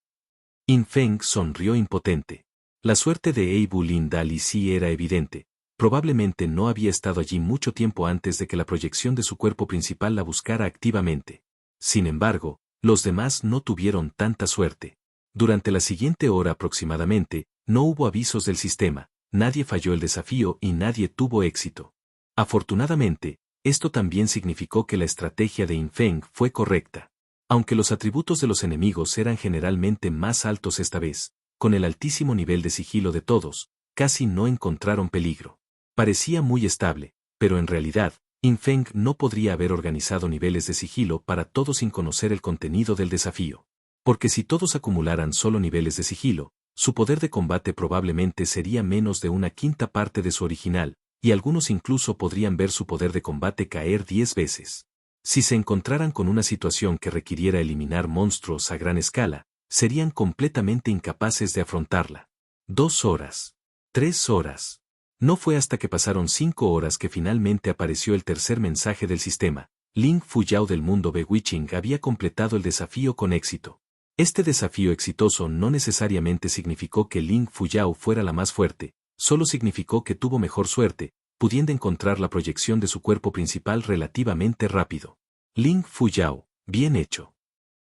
Yin Feng sonrió impotente. La suerte de Eibu Lin Dalisi era evidente. Probablemente no había estado allí mucho tiempo antes de que la proyección de su cuerpo principal la buscara activamente. Sin embargo, los demás no tuvieron tanta suerte. Durante la siguiente hora aproximadamente, no hubo avisos del sistema, nadie falló el desafío y nadie tuvo éxito. Afortunadamente, esto también significó que la estrategia de Yin Feng fue correcta. Aunque los atributos de los enemigos eran generalmente más altos esta vez, con el altísimo nivel de sigilo de todos, casi no encontraron peligro. Parecía muy estable, pero en realidad, Yin Feng no podría haber organizado niveles de sigilo para todos sin conocer el contenido del desafío. Porque si todos acumularan solo niveles de sigilo, su poder de combate probablemente sería menos de 1/5 parte de su original, y algunos incluso podrían ver su poder de combate caer 10 veces. Si se encontraran con una situación que requiriera eliminar monstruos a gran escala, serían completamente incapaces de afrontarla. 2 horas. 3 horas. No fue hasta que pasaron 5 horas que finalmente apareció el tercer mensaje del sistema. Ling Fuyao del mundo Bewitching había completado el desafío con éxito. Este desafío exitoso no necesariamente significó que Ling Fuyao fuera la más fuerte, solo significó que tuvo mejor suerte, pudiendo encontrar la proyección de su cuerpo principal relativamente rápido. Ling Fuyao, bien hecho.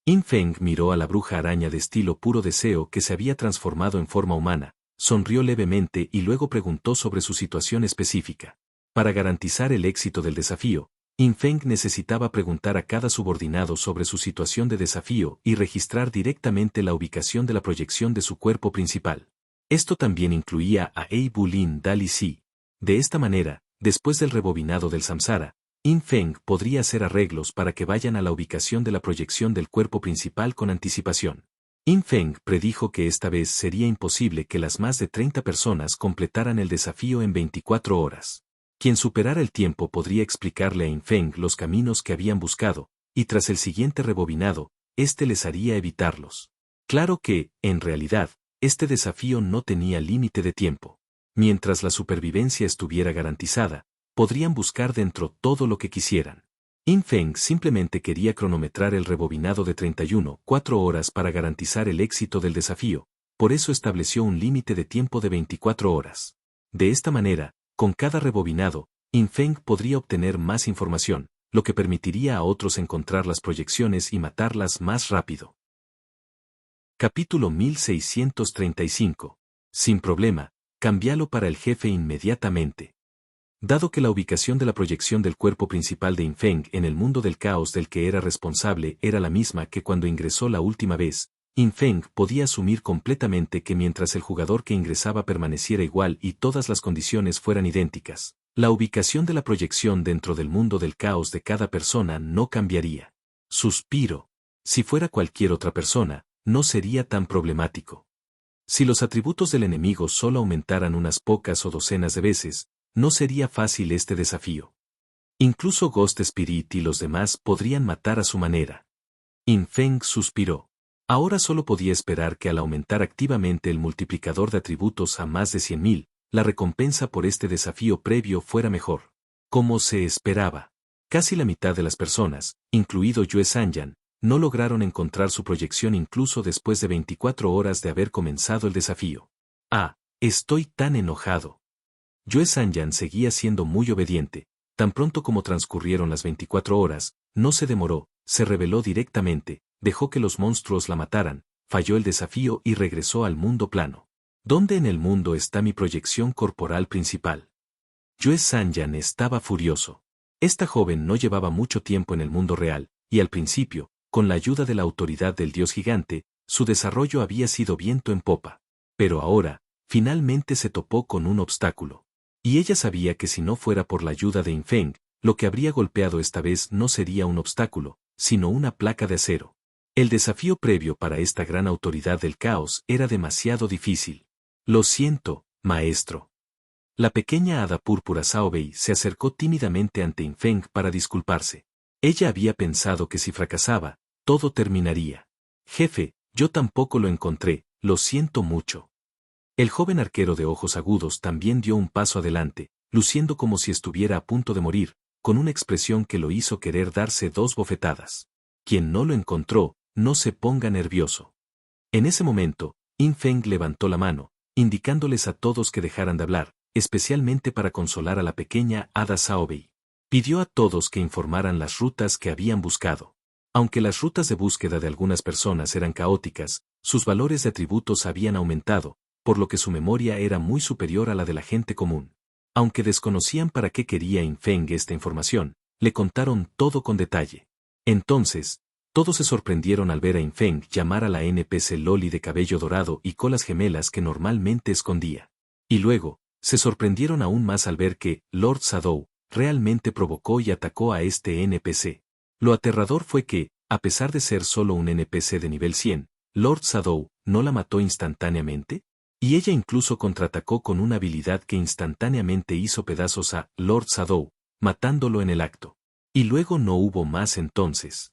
Yin Feng miró a la bruja araña de estilo puro deseo que se había transformado en forma humana, sonrió levemente y luego preguntó sobre su situación específica. Para garantizar el éxito del desafío, Yin Feng necesitaba preguntar a cada subordinado sobre su situación de desafío y registrar directamente la ubicación de la proyección de su cuerpo principal. Esto también incluía a Eibu Lin Dalisi. De esta manera, después del rebobinado del samsara, Yin Feng podría hacer arreglos para que vayan a la ubicación de la proyección del cuerpo principal con anticipación. Yin Feng predijo que esta vez sería imposible que las más de 30 personas completaran el desafío en 24 horas. Quien superara el tiempo podría explicarle a Yin Feng los caminos que habían buscado, y tras el siguiente rebobinado, éste les haría evitarlos. Claro que, en realidad, este desafío no tenía límite de tiempo. Mientras la supervivencia estuviera garantizada, podrían buscar dentro todo lo que quisieran. Yin Feng simplemente quería cronometrar el rebobinado de 4 horas para garantizar el éxito del desafío, por eso estableció un límite de tiempo de 24 horas. De esta manera, con cada rebobinado, Yin Feng podría obtener más información, lo que permitiría a otros encontrar las proyecciones y matarlas más rápido. Capítulo 1635. Sin problema, cámbialo para el jefe inmediatamente. Dado que la ubicación de la proyección del cuerpo principal de Yin Feng en el mundo del caos del que era responsable era la misma que cuando ingresó la última vez, Yin Feng podía asumir completamente que mientras el jugador que ingresaba permaneciera igual y todas las condiciones fueran idénticas, la ubicación de la proyección dentro del mundo del caos de cada persona no cambiaría. Suspiro. Si fuera cualquier otra persona, no sería tan problemático. Si los atributos del enemigo solo aumentaran unas pocas o docenas de veces, no sería fácil este desafío. Incluso Ghost Spirit y los demás podrían matar a su manera. Yin Feng suspiró. Ahora solo podía esperar que al aumentar activamente el multiplicador de atributos a más de 100.000, la recompensa por este desafío previo fuera mejor. Como se esperaba. Casi la mitad de las personas, incluido Yue Sanyan, no lograron encontrar su proyección incluso después de 24 horas de haber comenzado el desafío. Ah, estoy tan enojado. Yue Sanyan seguía siendo muy obediente. Tan pronto como transcurrieron las 24 horas, no se demoró, se rebeló directamente, dejó que los monstruos la mataran, falló el desafío y regresó al mundo plano. ¿Dónde en el mundo está mi proyección corporal principal? Yue Sanyan estaba furioso. Esta joven no llevaba mucho tiempo en el mundo real, y al principio, con la ayuda de la autoridad del dios gigante, su desarrollo había sido viento en popa. Pero ahora, finalmente se topó con un obstáculo. Y ella sabía que si no fuera por la ayuda de Yin Feng, lo que habría golpeado esta vez no sería un obstáculo, sino una placa de acero. El desafío previo para esta gran autoridad del caos era demasiado difícil. Lo siento, maestro. La pequeña hada púrpura Xiaobei se acercó tímidamente ante Yin Feng para disculparse. Ella había pensado que si fracasaba, todo terminaría. Jefe, yo tampoco lo encontré, lo siento mucho. El joven arquero de ojos agudos también dio un paso adelante, luciendo como si estuviera a punto de morir, con una expresión que lo hizo querer darse 2 bofetadas. Quien no lo encontró, no se ponga nervioso. En ese momento, Yin Feng levantó la mano, indicándoles a todos que dejaran de hablar, especialmente para consolar a la pequeña hada Xiaobei. Pidió a todos que informaran las rutas que habían buscado. Aunque las rutas de búsqueda de algunas personas eran caóticas, sus valores de atributos habían aumentado, por lo que su memoria era muy superior a la de la gente común. Aunque desconocían para qué quería Yin Feng esta información, le contaron todo con detalle. Entonces, todos se sorprendieron al ver a Yin Feng llamar a la NPC Loli de cabello dorado y colas gemelas que normalmente escondía. Y luego, se sorprendieron aún más al ver que Lord Shadow realmente provocó y atacó a este NPC. Lo aterrador fue que, a pesar de ser solo un NPC de nivel 100, Lord Shadow no la mató instantáneamente. Y ella incluso contraatacó con una habilidad que instantáneamente hizo pedazos a Lord Shadow, matándolo en el acto. Y luego no hubo más entonces.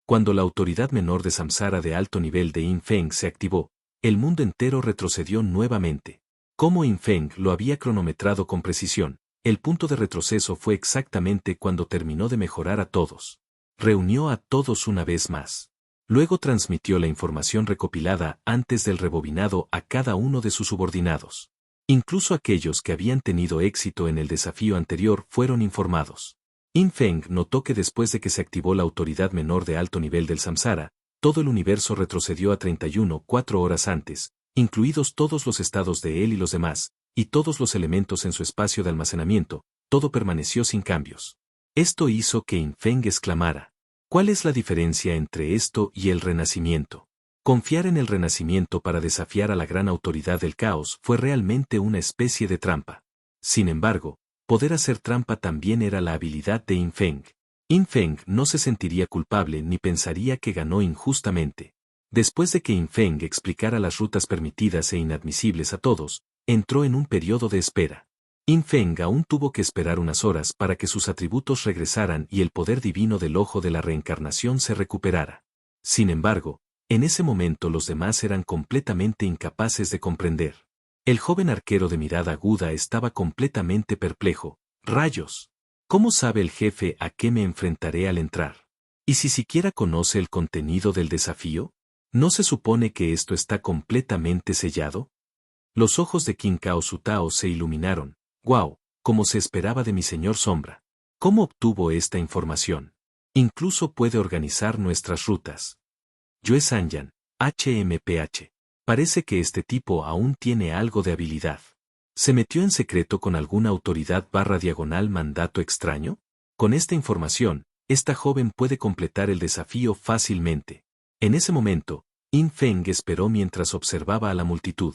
Cuando la autoridad menor de Samsara de alto nivel de Yin Feng se activó, el mundo entero retrocedió nuevamente. Como Yin Feng lo había cronometrado con precisión, el punto de retroceso fue exactamente cuando terminó de mejorar a todos. Reunió a todos una vez más. Luego transmitió la información recopilada antes del rebobinado a cada uno de sus subordinados. Incluso aquellos que habían tenido éxito en el desafío anterior fueron informados. Yin Feng notó que después de que se activó la autoridad menor de alto nivel del Samsara, todo el universo retrocedió a 4 horas antes, incluidos todos los estados de él y los demás, y todos los elementos en su espacio de almacenamiento, todo permaneció sin cambios. Esto hizo que Yin Feng exclamara: ¿cuál es la diferencia entre esto y el renacimiento? Confiar en el renacimiento para desafiar a la gran autoridad del caos fue realmente una especie de trampa. Sin embargo, poder hacer trampa también era la habilidad de Yin Feng. Yin Feng no se sentiría culpable ni pensaría que ganó injustamente. Después de que Infeng explicara las rutas permitidas e inadmisibles a todos, entró en un periodo de espera. Infeng aún tuvo que esperar unas horas para que sus atributos regresaran y el poder divino del ojo de la reencarnación se recuperara. Sin embargo, en ese momento los demás eran completamente incapaces de comprender. El joven arquero de mirada aguda estaba completamente perplejo. ¡Rayos! ¿Cómo sabe el jefe a qué me enfrentaré al entrar? ¿Y si siquiera conoce el contenido del desafío? ¿No se supone que esto está completamente sellado? Los ojos de Qin Cao Sutao se iluminaron. ¡Guau! Como se esperaba de mi señor Sombra. ¿Cómo obtuvo esta información? Incluso puede organizar nuestras rutas. Yue Sanyan, HMPH. Parece que este tipo aún tiene algo de habilidad. ¿Se metió en secreto con alguna autoridad / mandato extraño? Con esta información, esta joven puede completar el desafío fácilmente. En ese momento, Infeng esperó mientras observaba a la multitud.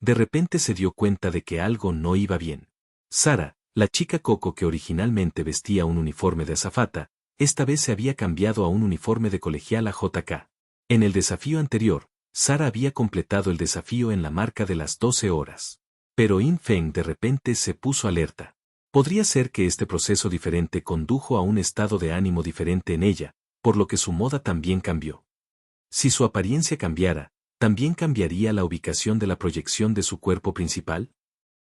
De repente se dio cuenta de que algo no iba bien. Sara, la chica Coco que originalmente vestía un uniforme de azafata, esta vez se había cambiado a un uniforme de colegiala JK. En el desafío anterior, Sara había completado el desafío en la marca de las 12 horas. Pero Infeng de repente se puso alerta. Podría ser que este proceso diferente condujo a un estado de ánimo diferente en ella, por lo que su moda también cambió. Si su apariencia cambiara, ¿también cambiaría la ubicación de la proyección de su cuerpo principal?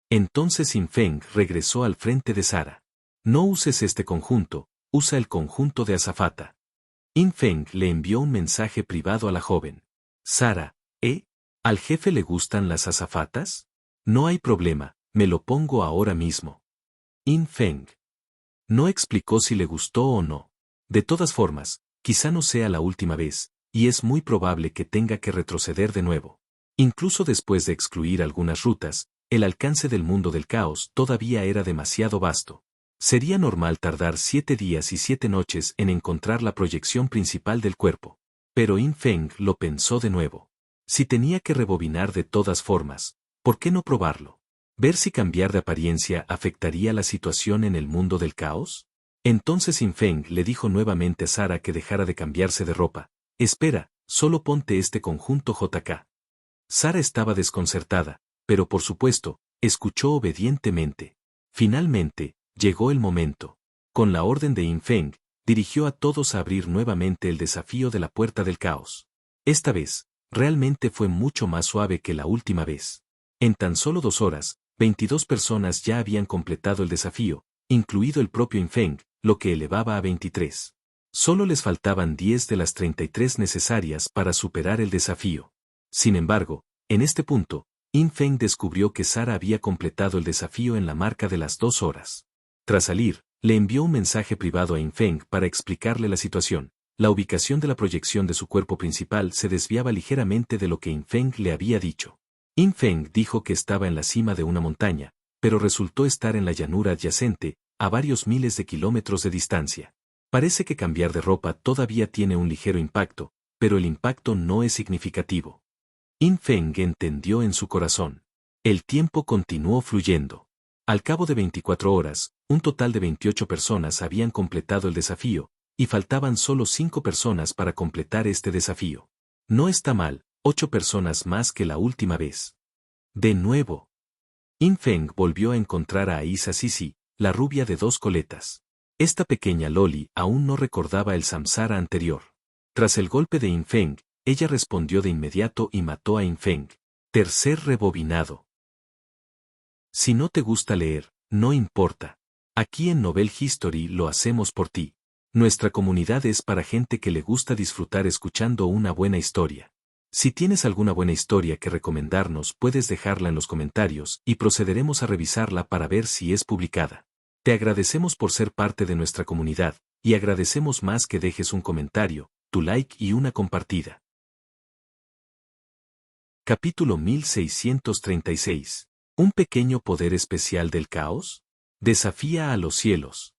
Entonces Infeng regresó al frente de Sara. No uses este conjunto, usa el conjunto de azafata. Infeng le envió un mensaje privado a la joven. Sara, ¿al jefe le gustan las azafatas? No hay problema, me lo pongo ahora mismo. Infeng no explicó si le gustó o no. De todas formas, quizá no sea la última vez, y es muy probable que tenga que retroceder de nuevo. Incluso después de excluir algunas rutas, el alcance del mundo del caos todavía era demasiado vasto. Sería normal tardar 7 días y 7 noches en encontrar la proyección principal del cuerpo. Pero Infeng lo pensó de nuevo. Si tenía que rebobinar de todas formas, ¿por qué no probarlo? ¿Ver si cambiar de apariencia afectaría la situación en el mundo del caos? Entonces Infeng le dijo nuevamente a Sara que dejara de cambiarse de ropa. Espera, solo ponte este conjunto JK. Sara estaba desconcertada, pero por supuesto, escuchó obedientemente. Finalmente, llegó el momento. Con la orden de Infeng, dirigió a todos a abrir nuevamente el desafío de la puerta del caos. Esta vez, realmente fue mucho más suave que la última vez. En tan solo 2 horas, 22 personas ya habían completado el desafío, incluido el propio Infeng, lo que elevaba a 23. Solo les faltaban 10 de las 33 necesarias para superar el desafío. Sin embargo, en este punto, Infeng descubrió que Sara había completado el desafío en la marca de las 2 horas. Tras salir, le envió un mensaje privado a Infeng para explicarle la situación. La ubicación de la proyección de su cuerpo principal se desviaba ligeramente de lo que Infeng le había dicho. Infeng dijo que estaba en la cima de una montaña, pero resultó estar en la llanura adyacente, a varios miles de kilómetros de distancia. Parece que cambiar de ropa todavía tiene un ligero impacto, pero el impacto no es significativo. Infeng entendió en su corazón. El tiempo continuó fluyendo. Al cabo de 24 horas, un total de 28 personas habían completado el desafío, y faltaban solo 5 personas para completar este desafío. No está mal, 8 personas más que la última vez. De nuevo. Infeng volvió a encontrar a Aisa Sisi, la rubia de 2 coletas. Esta pequeña Loli aún no recordaba el samsara anterior. Tras el golpe de Infeng, ella respondió de inmediato y mató a Infeng. Tercer rebobinado. Si no te gusta leer, no importa. Aquí en Novel History lo hacemos por ti. Nuestra comunidad es para gente que le gusta disfrutar escuchando una buena historia. Si tienes alguna buena historia que recomendarnos, puedes dejarla en los comentarios y procederemos a revisarla para ver si es publicada. Te agradecemos por ser parte de nuestra comunidad, y agradecemos más que dejes un comentario, tu like y una compartida. Capítulo 1636. ¿Un pequeño poder especial del caos? Desafía a los cielos.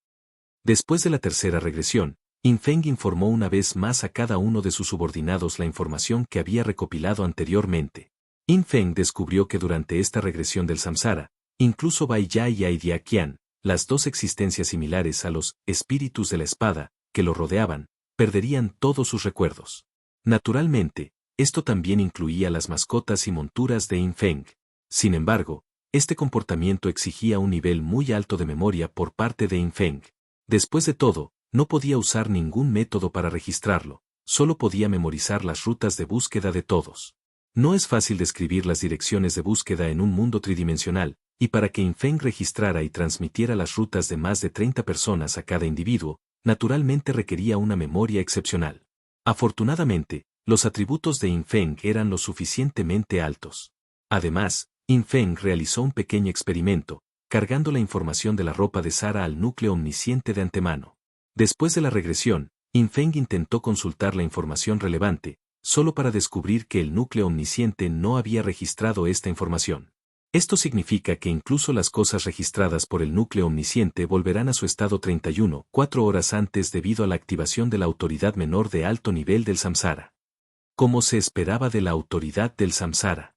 Después de la tercera regresión, Infeng informó una vez más a cada uno de sus subordinados la información que había recopilado anteriormente. Infeng descubrió que durante esta regresión del samsara, incluso Bai Ya y Aidia Qian, las 2 existencias similares a los espíritus de la espada, que lo rodeaban, perderían todos sus recuerdos. Naturalmente, esto también incluía las mascotas y monturas de Infeng. Sin embargo, este comportamiento exigía un nivel muy alto de memoria por parte de Infeng. Después de todo, no podía usar ningún método para registrarlo, solo podía memorizar las rutas de búsqueda de todos. No es fácil describir las direcciones de búsqueda en un mundo tridimensional, y para que Infeng registrara y transmitiera las rutas de más de 30 personas a cada individuo, naturalmente requería una memoria excepcional. Afortunadamente, los atributos de Infeng eran lo suficientemente altos. Además, Infeng realizó un pequeño experimento, cargando la información de la ropa de Sara al núcleo omnisciente de antemano. Después de la regresión, Infeng intentó consultar la información relevante, solo para descubrir que el núcleo omnisciente no había registrado esta información. Esto significa que incluso las cosas registradas por el núcleo omnisciente volverán a su estado 31, 4 horas antes debido a la activación de la autoridad menor de alto nivel del samsara. Como se esperaba de la autoridad del samsara.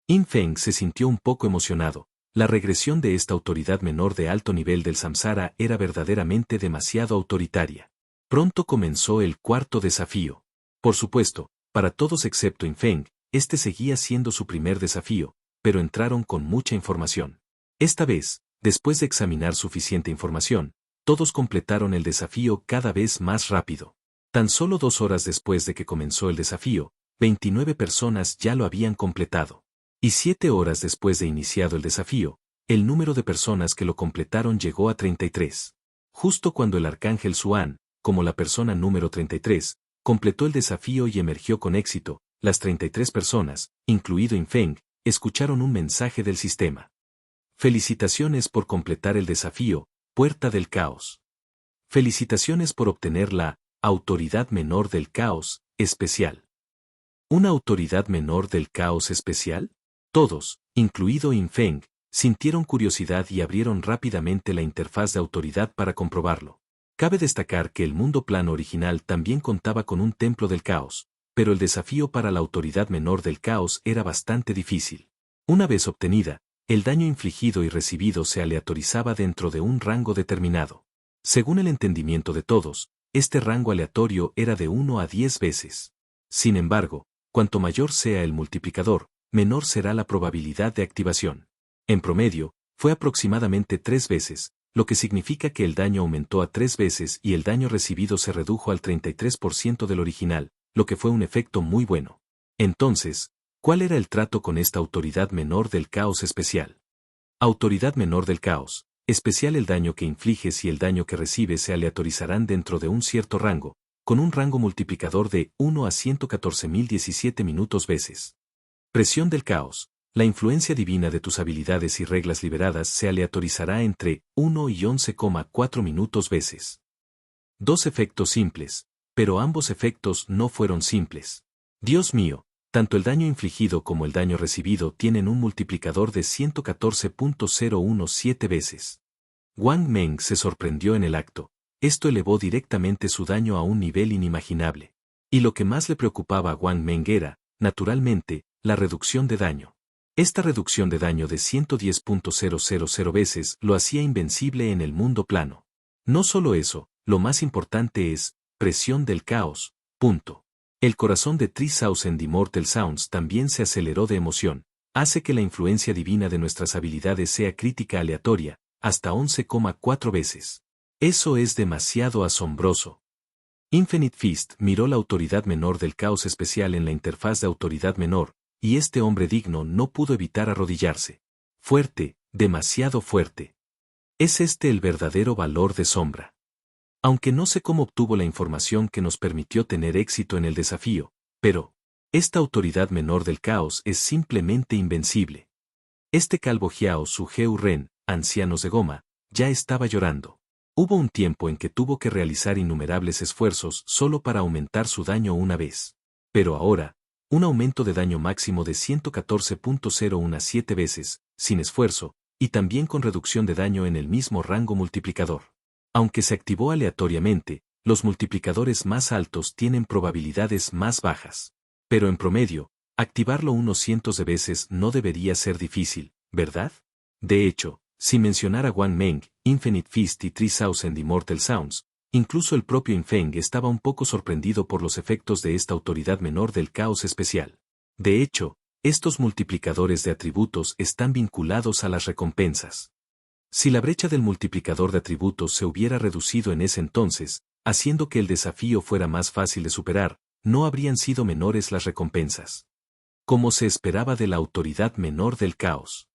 Infeng se sintió un poco emocionado. La regresión de esta autoridad menor de alto nivel del samsara era verdaderamente demasiado autoritaria. Pronto comenzó el cuarto desafío. Por supuesto, para todos excepto Infeng, este seguía siendo su primer desafío, pero entraron con mucha información. Esta vez, después de examinar suficiente información, todos completaron el desafío cada vez más rápido. Tan solo 2 horas después de que comenzó el desafío, 29 personas ya lo habían completado. Y 7 horas después de iniciado el desafío, el número de personas que lo completaron llegó a 33. Justo cuando el arcángel Xuan, como la persona número 33, completó el desafío y emergió con éxito, las 33 personas, incluido Infeng, escucharon un mensaje del sistema. Felicitaciones por completar el desafío, Puerta del Caos. Felicitaciones por obtener la Autoridad Menor del Caos, especial. ¿Una autoridad menor del caos especial? Todos, incluido Infeng, sintieron curiosidad y abrieron rápidamente la interfaz de autoridad para comprobarlo. Cabe destacar que el mundo plano original también contaba con un templo del caos, pero el desafío para la autoridad menor del caos era bastante difícil. Una vez obtenida, el daño infligido y recibido se aleatorizaba dentro de un rango determinado. Según el entendimiento de todos, este rango aleatorio era de 1 a 10 veces. Sin embargo, cuanto mayor sea el multiplicador, menor será la probabilidad de activación. En promedio, fue aproximadamente 3 veces, lo que significa que el daño aumentó a 3 veces y el daño recibido se redujo al 33% del original, lo que fue un efecto muy bueno. Entonces, ¿cuál era el trato con esta autoridad menor del caos especial? Autoridad menor del caos, especial. El daño que infliges y el daño que recibes se aleatorizarán dentro de un cierto rango, con un rango multiplicador de 1 a 114.017 minutos veces. Presión del caos. La influencia divina de tus habilidades y reglas liberadas se aleatorizará entre 1 y 11,4 minutos veces. 2 efectos simples, pero ambos efectos no fueron simples. Dios mío, tanto el daño infligido como el daño recibido tienen un multiplicador de 114.017 veces. Wang Meng se sorprendió en el acto. Esto elevó directamente su daño a un nivel inimaginable. Y lo que más le preocupaba a Wang Meng era, naturalmente, la reducción de daño. Esta reducción de daño de 110.000 veces lo hacía invencible en el mundo plano. No solo eso, lo más importante es, presión del caos. Punto. El corazón de 3000 Immortal Sounds también se aceleró de emoción, hace que la influencia divina de nuestras habilidades sea crítica aleatoria, hasta 11,4 veces. Eso es demasiado asombroso. Infinite Fist miró la autoridad menor del caos especial en la interfaz de autoridad menor, y este hombre digno no pudo evitar arrodillarse. Fuerte, demasiado fuerte. ¿Es este el verdadero valor de Sombra? Aunque no sé cómo obtuvo la información que nos permitió tener éxito en el desafío, pero, esta autoridad menor del caos es simplemente invencible. Este calvo Jiao Sugeu Ren, ancianos de goma, ya estaba llorando. Hubo un tiempo en que tuvo que realizar innumerables esfuerzos solo para aumentar su daño una vez. Pero ahora, un aumento de daño máximo de 114.017 veces, sin esfuerzo, y también con reducción de daño en el mismo rango multiplicador. Aunque se activó aleatoriamente, los multiplicadores más altos tienen probabilidades más bajas. Pero en promedio, activarlo unos cientos de veces no debería ser difícil, ¿verdad? De hecho, sin mencionar a Wang Meng, Infinite Fist y 3000 Immortal Sounds, Incluso el propio Yin Feng estaba un poco sorprendido por los efectos de esta autoridad menor del caos especial. De hecho, estos multiplicadores de atributos están vinculados a las recompensas. Si la brecha del multiplicador de atributos se hubiera reducido en ese entonces, haciendo que el desafío fuera más fácil de superar, no habrían sido menores las recompensas. Como se esperaba de la autoridad menor del caos.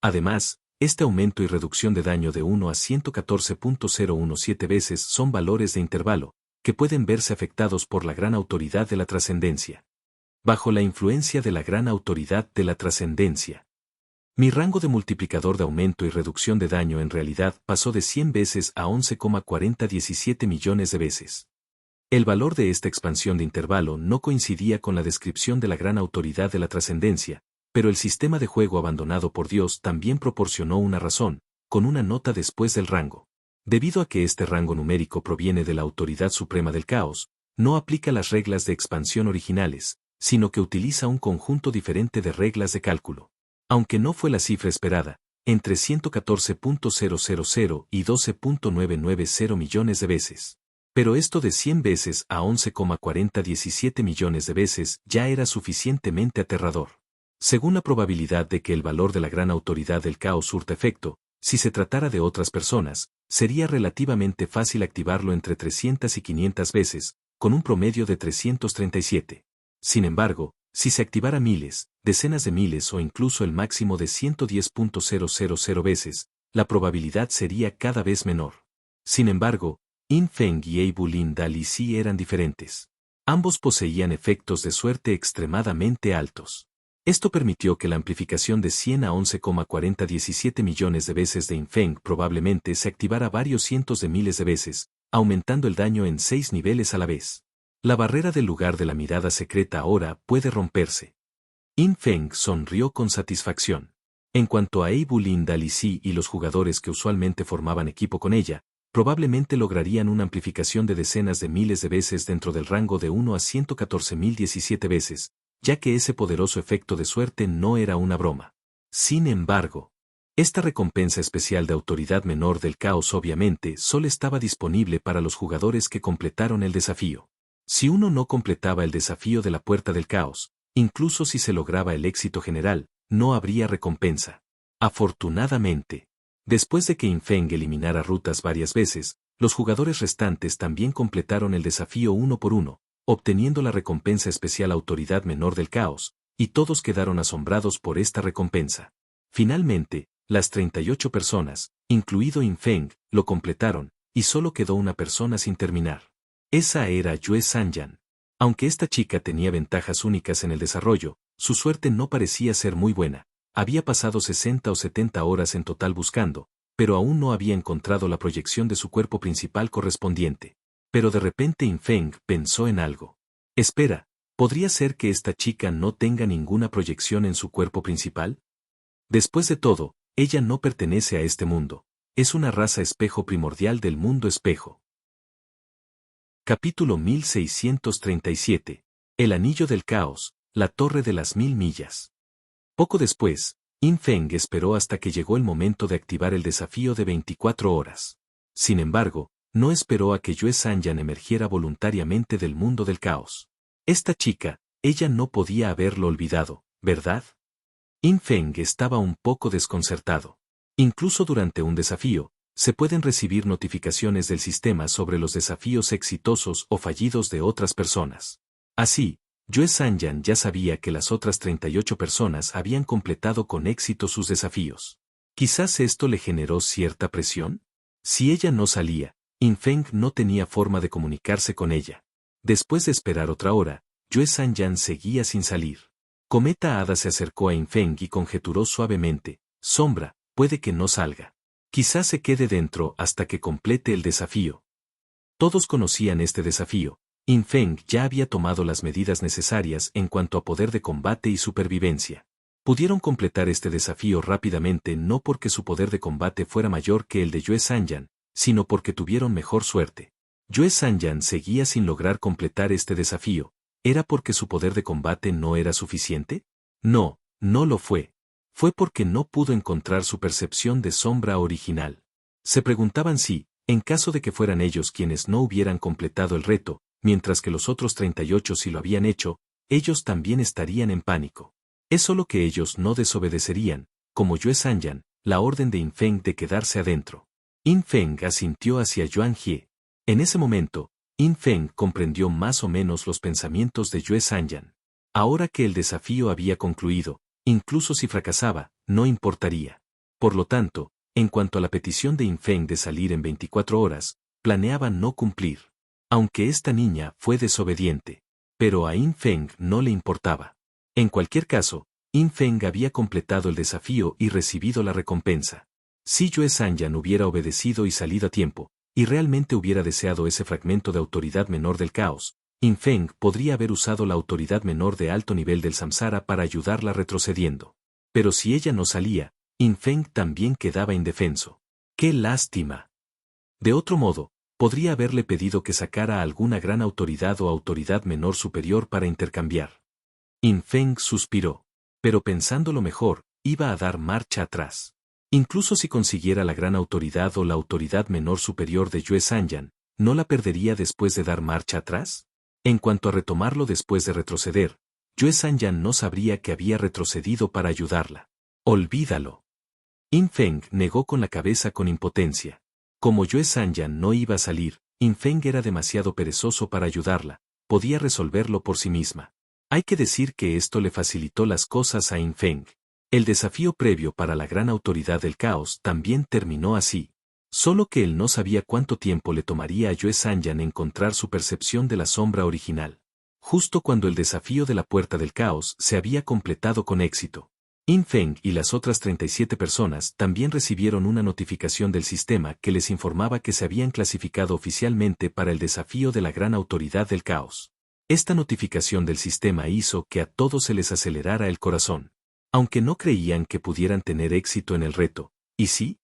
Además, este aumento y reducción de daño de 1 a 114.017 veces son valores de intervalo, que pueden verse afectados por la gran autoridad de la trascendencia. Bajo la influencia de la gran autoridad de la trascendencia. Mi rango de multiplicador de aumento y reducción de daño en realidad pasó de 100 veces a 11,4017 millones de veces. El valor de esta expansión de intervalo no coincidía con la descripción de la gran autoridad de la trascendencia, pero el sistema de juego abandonado por Dios también proporcionó una razón, con una nota después del rango. Debido a que este rango numérico proviene de la autoridad suprema del caos, no aplica las reglas de expansión originales, sino que utiliza un conjunto diferente de reglas de cálculo. Aunque no fue la cifra esperada, entre 114.000 y 12.990 millones de veces. Pero esto de 100 veces a 11,4017 millones de veces ya era suficientemente aterrador. Según la probabilidad de que el valor de la gran autoridad del caos surta efecto, si se tratara de otras personas, sería relativamente fácil activarlo entre 300 y 500 veces, con un promedio de 337. Sin embargo, si se activara miles, decenas de miles o incluso el máximo de 110.000 veces, la probabilidad sería cada vez menor. Sin embargo, Yin Feng y Eibulin Dali sí eran diferentes. Ambos poseían efectos de suerte extremadamente altos. Esto permitió que la amplificación de 100 a 11,4017 millones de veces de Yin Feng probablemente se activara varios cientos de miles de veces, aumentando el daño en 6 niveles a la vez. La barrera del lugar de la mirada secreta ahora puede romperse. Yin Feng sonrió con satisfacción. En cuanto a Eibulin Dali Si y los jugadores que usualmente formaban equipo con ella, probablemente lograrían una amplificación de decenas de miles de veces dentro del rango de 1 a 114.017 veces, ya que ese poderoso efecto de suerte no era una broma. Sin embargo, esta recompensa especial de autoridad menor del caos obviamente solo estaba disponible para los jugadores que completaron el desafío. Si uno no completaba el desafío de la puerta del caos, incluso si se lograba el éxito general, no habría recompensa. Afortunadamente, después de que Yin Feng eliminara rutas varias veces, los jugadores restantes también completaron el desafío uno por uno, obteniendo la recompensa especial autoridad menor del caos, y todos quedaron asombrados por esta recompensa. Finalmente, las 38 personas, incluido Yin Feng, lo completaron, y solo quedó una persona sin terminar. Esa era Yue Sanyan. Aunque esta chica tenía ventajas únicas en el desarrollo, su suerte no parecía ser muy buena. Había pasado 60 o 70 horas en total buscando, pero aún no había encontrado la proyección de su cuerpo principal correspondiente. Pero de repente Yin Feng pensó en algo. Espera, ¿podría ser que esta chica no tenga ninguna proyección en su cuerpo principal? Después de todo, ella no pertenece a este mundo. Es una raza espejo primordial del mundo espejo. Capítulo 1637. El Anillo del Caos, la Torre de las 1000 millas. Poco después, Yin Feng esperó hasta que llegó el momento de activar el desafío de 24 horas. Sin embargo, no esperó a que Yue Sanyan emergiera voluntariamente del mundo del caos. Esta chica, ella no podía haberlo olvidado, ¿verdad? Yin Feng estaba un poco desconcertado. Incluso durante un desafío, se pueden recibir notificaciones del sistema sobre los desafíos exitosos o fallidos de otras personas. Así, Yue Sanyan ya sabía que las otras 38 personas habían completado con éxito sus desafíos. Quizás esto le generó cierta presión. Si ella no salía, Yin Feng no tenía forma de comunicarse con ella. Después de esperar otra hora, Yue Sanyan seguía sin salir. Cometa Hada se acercó a Yin Feng y conjeturó suavemente: sombra, puede que no salga. Quizás se quede dentro hasta que complete el desafío. Todos conocían este desafío. Yin Feng ya había tomado las medidas necesarias en cuanto a poder de combate y supervivencia. Pudieron completar este desafío rápidamente no porque su poder de combate fuera mayor que el de Yue Sanyan, sino porque tuvieron mejor suerte. Yue Sanyan seguía sin lograr completar este desafío. ¿Era porque su poder de combate no era suficiente? No, no lo fue. Fue porque no pudo encontrar su percepción de sombra original. Se preguntaban si, En caso de que fueran ellos quienes no hubieran completado el reto, mientras que los otros 38 sí lo habían hecho, ellos también estarían en pánico. Es solo que ellos no desobedecerían, como Yue Sanyan, la orden de Infeng de quedarse adentro. Infeng asintió hacia Yuan Jie. En ese momento, Infeng comprendió más o menos los pensamientos de Yue Sanyan. Ahora que el desafío había concluido, incluso si fracasaba, no importaría. Por lo tanto, en cuanto a la petición de Infeng de salir en 24 horas, planeaba no cumplir. Aunque esta niña fue desobediente. Pero a Infeng no le importaba. En cualquier caso, Infeng había completado el desafío y recibido la recompensa. Si Yue Sanyan hubiera obedecido y salido a tiempo, y realmente hubiera deseado ese fragmento de autoridad menor del caos, Infeng podría haber usado la autoridad menor de alto nivel del samsara para ayudarla retrocediendo. Pero si ella no salía, Infeng también quedaba indefenso. ¡Qué lástima! De otro modo, podría haberle pedido que sacara a alguna gran autoridad o autoridad menor superior para intercambiar. Infeng suspiró. Pero pensándolo mejor, iba a dar marcha atrás. Incluso si consiguiera la gran autoridad o la autoridad menor superior de Yue Sanyan, ¿no la perdería después de dar marcha atrás? En cuanto a retomarlo después de retroceder, Yue Sanyan no sabría que había retrocedido para ayudarla. Olvídalo. Infeng negó con la cabeza con impotencia. Como Yue Sanyan no iba a salir, Infeng era demasiado perezoso para ayudarla, podía resolverlo por sí misma. Hay que decir que esto le facilitó las cosas a Infeng. El desafío previo para la gran autoridad del caos también terminó así. Solo que él no sabía cuánto tiempo le tomaría a Yue Sanyan encontrar su percepción de la sombra original. Justo cuando el desafío de la puerta del caos se había completado con éxito. Infeng y las otras 37 personas también recibieron una notificación del sistema que les informaba que se habían clasificado oficialmente para el desafío de la gran autoridad del caos. Esta notificación del sistema hizo que a todos se les acelerara el corazón. Aunque no creían que pudieran tener éxito en el reto, ¿y sí?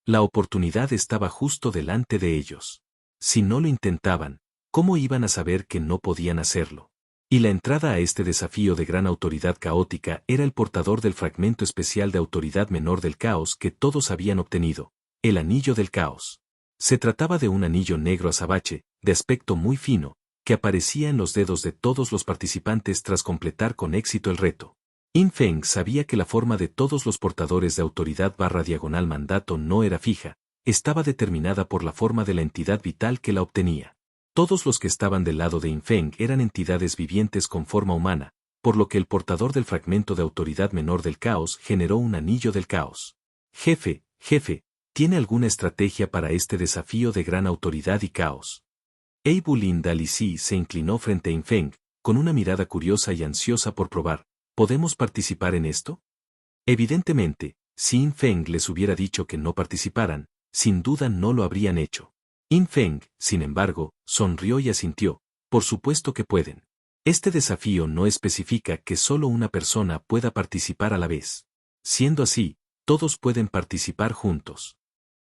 La oportunidad estaba justo delante de ellos. Si no lo intentaban, ¿cómo iban a saber que no podían hacerlo? Y la entrada a este desafío de gran autoridad caótica era el portador del fragmento especial de autoridad menor del caos que todos habían obtenido, el anillo del caos. Se trataba de un anillo negro azabache, de aspecto muy fino, que aparecía en los dedos de todos los participantes tras completar con éxito el reto. Infeng sabía que la forma de todos los portadores de autoridad / mandato no era fija, estaba determinada por la forma de la entidad vital que la obtenía. Todos los que estaban del lado de Infeng eran entidades vivientes con forma humana, por lo que el portador del fragmento de autoridad menor del caos generó un anillo del caos. Jefe, ¿tiene alguna estrategia para este desafío de gran autoridad y caos? Eibulin Dalisi se inclinó frente a Infeng, con una mirada curiosa y ansiosa por probar. ¿Podemos participar en esto? Evidentemente, si Infeng les hubiera dicho que no participaran, sin duda no lo habrían hecho. Infeng, sin embargo, sonrió y asintió. Por supuesto que pueden. Este desafío no especifica que solo una persona pueda participar a la vez. Siendo así, todos pueden participar juntos.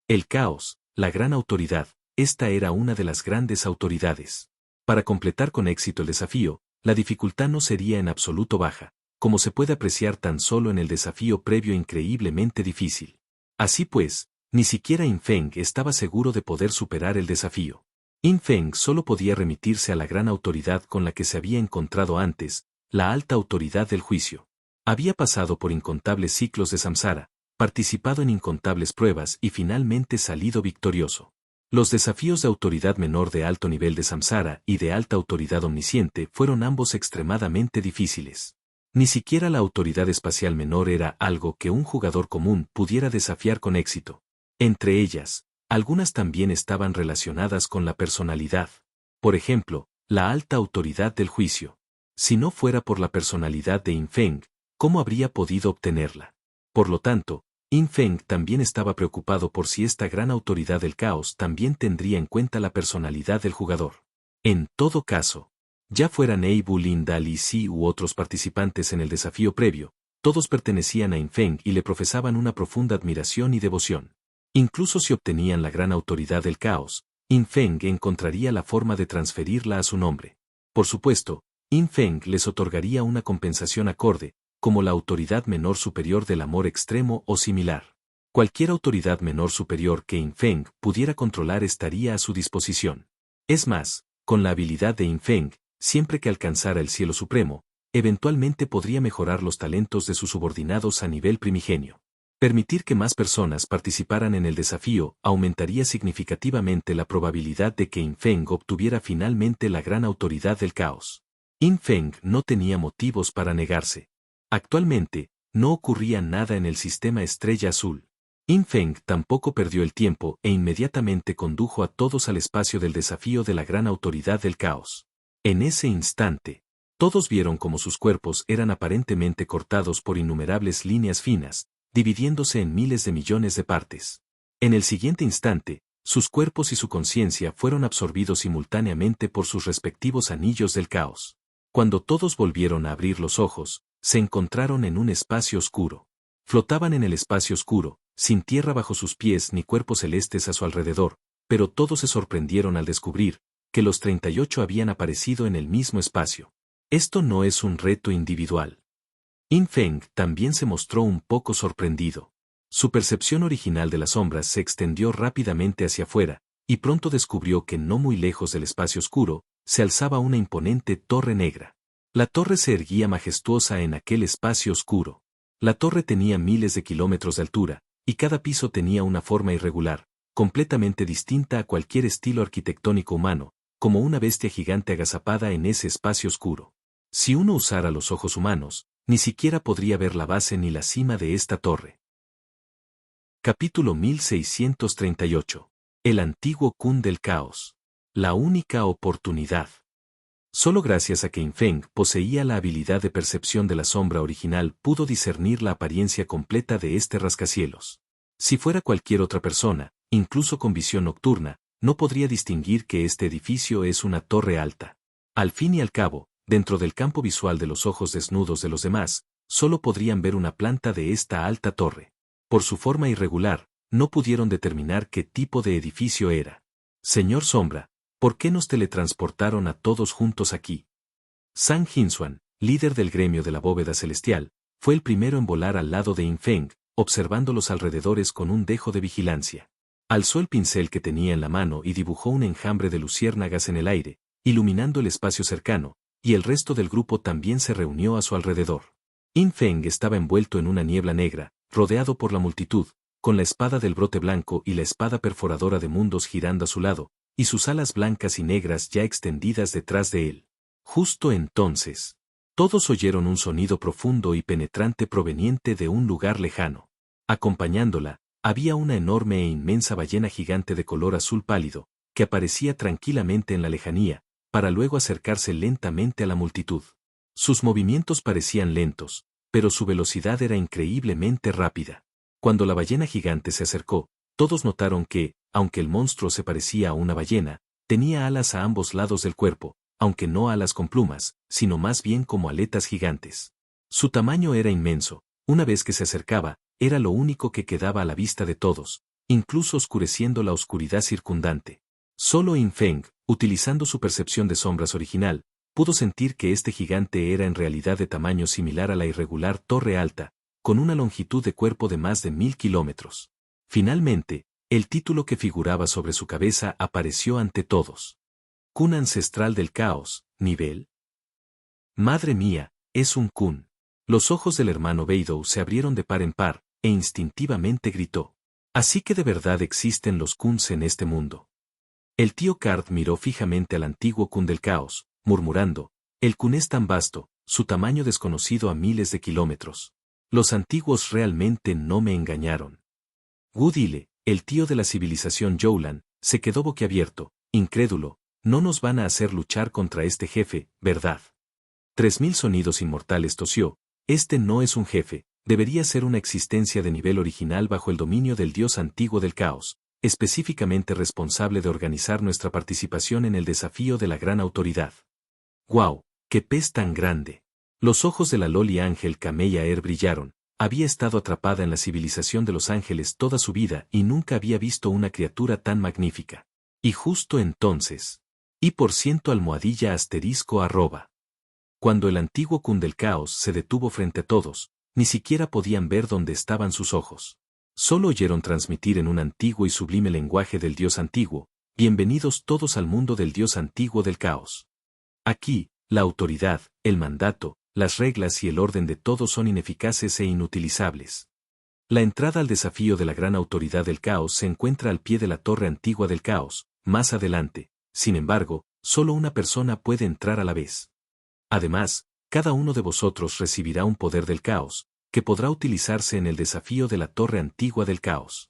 El caos, la gran autoridad, esta era una de las grandes autoridades. Para completar con éxito el desafío, la dificultad no sería en absoluto baja, como se puede apreciar tan solo en el desafío previo increíblemente difícil. Así pues, ni siquiera Infeng estaba seguro de poder superar el desafío. Infeng solo podía remitirse a la gran autoridad con la que se había encontrado antes, la alta autoridad del juicio. Había pasado por incontables ciclos de samsara, participado en incontables pruebas y finalmente salido victorioso. Los desafíos de autoridad menor de alto nivel de samsara y de alta autoridad omnisciente fueron ambos extremadamente difíciles. Ni siquiera la autoridad espacial menor era algo que un jugador común pudiera desafiar con éxito. Entre ellas, algunas también estaban relacionadas con la personalidad. Por ejemplo, la alta autoridad del juicio. Si no fuera por la personalidad de Infeng, ¿cómo habría podido obtenerla? Por lo tanto, Infeng también estaba preocupado por si esta gran autoridad del caos también tendría en cuenta la personalidad del jugador. En todo caso, ya fueran Eibulin Dalisi u otros participantes en el desafío previo, todos pertenecían a Infeng y le profesaban una profunda admiración y devoción. Incluso si obtenían la gran autoridad del caos, Infeng encontraría la forma de transferirla a su nombre. Por supuesto, Infeng les otorgaría una compensación acorde, como la autoridad menor superior del amor extremo o similar. Cualquier autoridad menor superior que Infeng pudiera controlar estaría a su disposición. Es más, con la habilidad de Infeng, siempre que alcanzara el cielo supremo, eventualmente podría mejorar los talentos de sus subordinados a nivel primigenio. Permitir que más personas participaran en el desafío aumentaría significativamente la probabilidad de que Infeng obtuviera finalmente la gran autoridad del caos. Infeng no tenía motivos para negarse. Actualmente, no ocurría nada en el sistema Estrella Azul. Infeng tampoco perdió el tiempo e inmediatamente condujo a todos al espacio del desafío de la gran autoridad del caos. En ese instante, todos vieron cómo sus cuerpos eran aparentemente cortados por innumerables líneas finas, dividiéndose en miles de millones de partes. En el siguiente instante, sus cuerpos y su conciencia fueron absorbidos simultáneamente por sus respectivos anillos del caos. Cuando todos volvieron a abrir los ojos, se encontraron en un espacio oscuro. Flotaban en el espacio oscuro, sin tierra bajo sus pies ni cuerpos celestes a su alrededor, pero todos se sorprendieron al descubrir que los 38 habían aparecido en el mismo espacio. Esto no es un reto individual. Infeng también se mostró un poco sorprendido. Su percepción original de las sombras se extendió rápidamente hacia afuera, y pronto descubrió que no muy lejos del espacio oscuro, se alzaba una imponente torre negra. La torre se erguía majestuosa en aquel espacio oscuro. La torre tenía miles de kilómetros de altura, y cada piso tenía una forma irregular, completamente distinta a cualquier estilo arquitectónico humano, como una bestia gigante agazapada en ese espacio oscuro. Si uno usara los ojos humanos, ni siquiera podría ver la base ni la cima de esta torre. Capítulo 1638. El antiguo Kun del Caos. La única oportunidad. Solo gracias a que Infeng poseía la habilidad de percepción de la sombra original pudo discernir la apariencia completa de este rascacielos. Si fuera cualquier otra persona, incluso con visión nocturna, no podría distinguir que este edificio es una torre alta. Al fin y al cabo, dentro del campo visual de los ojos desnudos de los demás, solo podrían ver una planta de esta alta torre. Por su forma irregular, no pudieron determinar qué tipo de edificio era. Señor Sombra, ¿por qué nos teletransportaron a todos juntos aquí? Sang Hinswan, líder del gremio de la bóveda celestial, fue el primero en volar al lado de Infeng, observando los alrededores con un dejo de vigilancia. Alzó el pincel que tenía en la mano y dibujó un enjambre de luciérnagas en el aire, iluminando el espacio cercano, y el resto del grupo también se reunió a su alrededor. Infeng estaba envuelto en una niebla negra, rodeado por la multitud, con la espada del brote blanco y la espada perforadora de mundos girando a su lado, y sus alas blancas y negras ya extendidas detrás de él. Justo entonces, todos oyeron un sonido profundo y penetrante proveniente de un lugar lejano. Acompañándola, había una enorme e inmensa ballena gigante de color azul pálido, que aparecía tranquilamente en la lejanía, para luego acercarse lentamente a la multitud. Sus movimientos parecían lentos, pero su velocidad era increíblemente rápida. Cuando la ballena gigante se acercó, todos notaron que, aunque el monstruo se parecía a una ballena, tenía alas a ambos lados del cuerpo, aunque no alas con plumas, sino más bien como aletas gigantes. Su tamaño era inmenso, una vez que se acercaba, era lo único que quedaba a la vista de todos, incluso oscureciendo la oscuridad circundante. Solo Infeng, utilizando su percepción de sombras original, pudo sentir que este gigante era en realidad de tamaño similar a la irregular torre alta, con una longitud de cuerpo de más de 1000 kilómetros. Finalmente, el título que figuraba sobre su cabeza apareció ante todos. Kun ancestral del caos, nivel. Madre mía, es un Kun. Los ojos del hermano Beidou se abrieron de par en par, e instintivamente gritó. Así que de verdad existen los Kuns en este mundo. El tío Card miró fijamente al antiguo Kun del caos, murmurando, el Kun es tan vasto, su tamaño desconocido a miles de kilómetros. Los antiguos realmente no me engañaron. Wu Dile, el tío de la civilización Youlan, se quedó boquiabierto, incrédulo, no nos van a hacer luchar contra este jefe, ¿verdad? 3000 sonidos inmortales tosió, este no es un jefe, debería ser una existencia de nivel original bajo el dominio del dios antiguo del caos, específicamente responsable de organizar nuestra participación en el desafío de la gran autoridad. ¡Guau! ¡Qué pez tan grande! Los ojos de la Loli Ángel Cameya Air brillaron. Había estado atrapada en la civilización de los ángeles toda su vida y nunca había visto una criatura tan magnífica. Y justo entonces. _almohadilla *. Cuando el antiguo Kun del caos se detuvo frente a todos, ni siquiera podían ver dónde estaban sus ojos. Solo oyeron transmitir en un antiguo y sublime lenguaje del Dios antiguo: bienvenidos todos al mundo del Dios antiguo del caos. Aquí, la autoridad, el mandato, las reglas y el orden de todos son ineficaces e inutilizables. La entrada al desafío de la gran autoridad del caos se encuentra al pie de la torre antigua del caos, más adelante. Sin embargo, solo una persona puede entrar a la vez. Además, cada uno de vosotros recibirá un poder del caos, que podrá utilizarse en el desafío de la torre antigua del caos.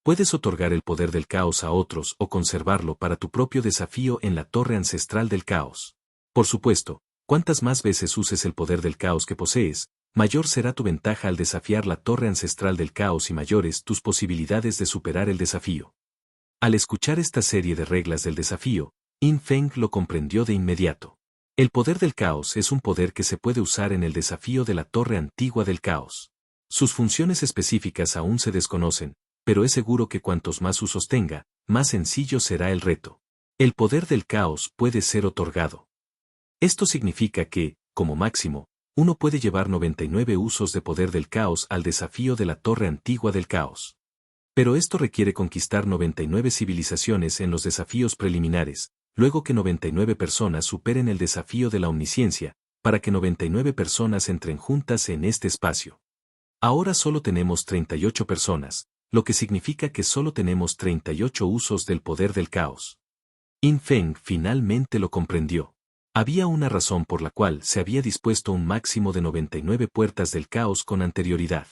Puedes otorgar el poder del caos a otros o conservarlo para tu propio desafío en la torre ancestral del caos. Por supuesto, cuantas más veces uses el poder del caos que posees, mayor será tu ventaja al desafiar la torre ancestral del caos y mayores tus posibilidades de superar el desafío. Al escuchar esta serie de reglas del desafío, In Feng lo comprendió de inmediato. El poder del caos es un poder que se puede usar en el desafío de la torre antigua del caos. Sus funciones específicas aún se desconocen, pero es seguro que cuantos más usos tenga, más sencillo será el reto. El poder del caos puede ser otorgado. Esto significa que, como máximo, uno puede llevar 99 usos de poder del caos al desafío de la torre antigua del caos. Pero esto requiere conquistar 99 civilizaciones en los desafíos preliminares, luego que 99 personas superen el desafío de la omnisciencia, para que 99 personas entren juntas en este espacio. Ahora solo tenemos 38 personas, lo que significa que solo tenemos 38 usos del poder del caos. In Feng finalmente lo comprendió. Había una razón por la cual se había dispuesto un máximo de 99 puertas del caos con anterioridad.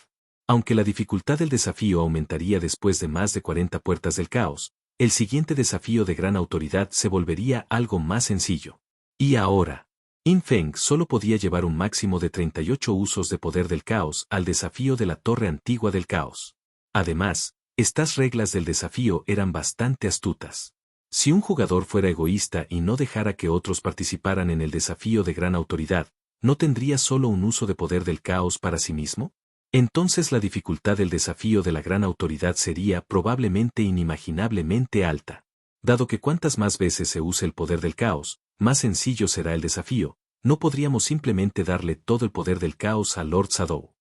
Aunque la dificultad del desafío aumentaría después de más de 40 puertas del caos, el siguiente desafío de gran autoridad se volvería algo más sencillo. Y ahora, In Feng solo podía llevar un máximo de 38 usos de poder del caos al desafío de la torre antigua del caos. Además, estas reglas del desafío eran bastante astutas. Si un jugador fuera egoísta y no dejara que otros participaran en el desafío de gran autoridad, ¿no tendría solo un uso de poder del caos para sí mismo? Entonces la dificultad del desafío de la gran autoridad sería probablemente inimaginablemente alta. Dado que cuantas más veces se use el poder del caos, más sencillo será el desafío, no podríamos simplemente darle todo el poder del caos a Lord Shadow.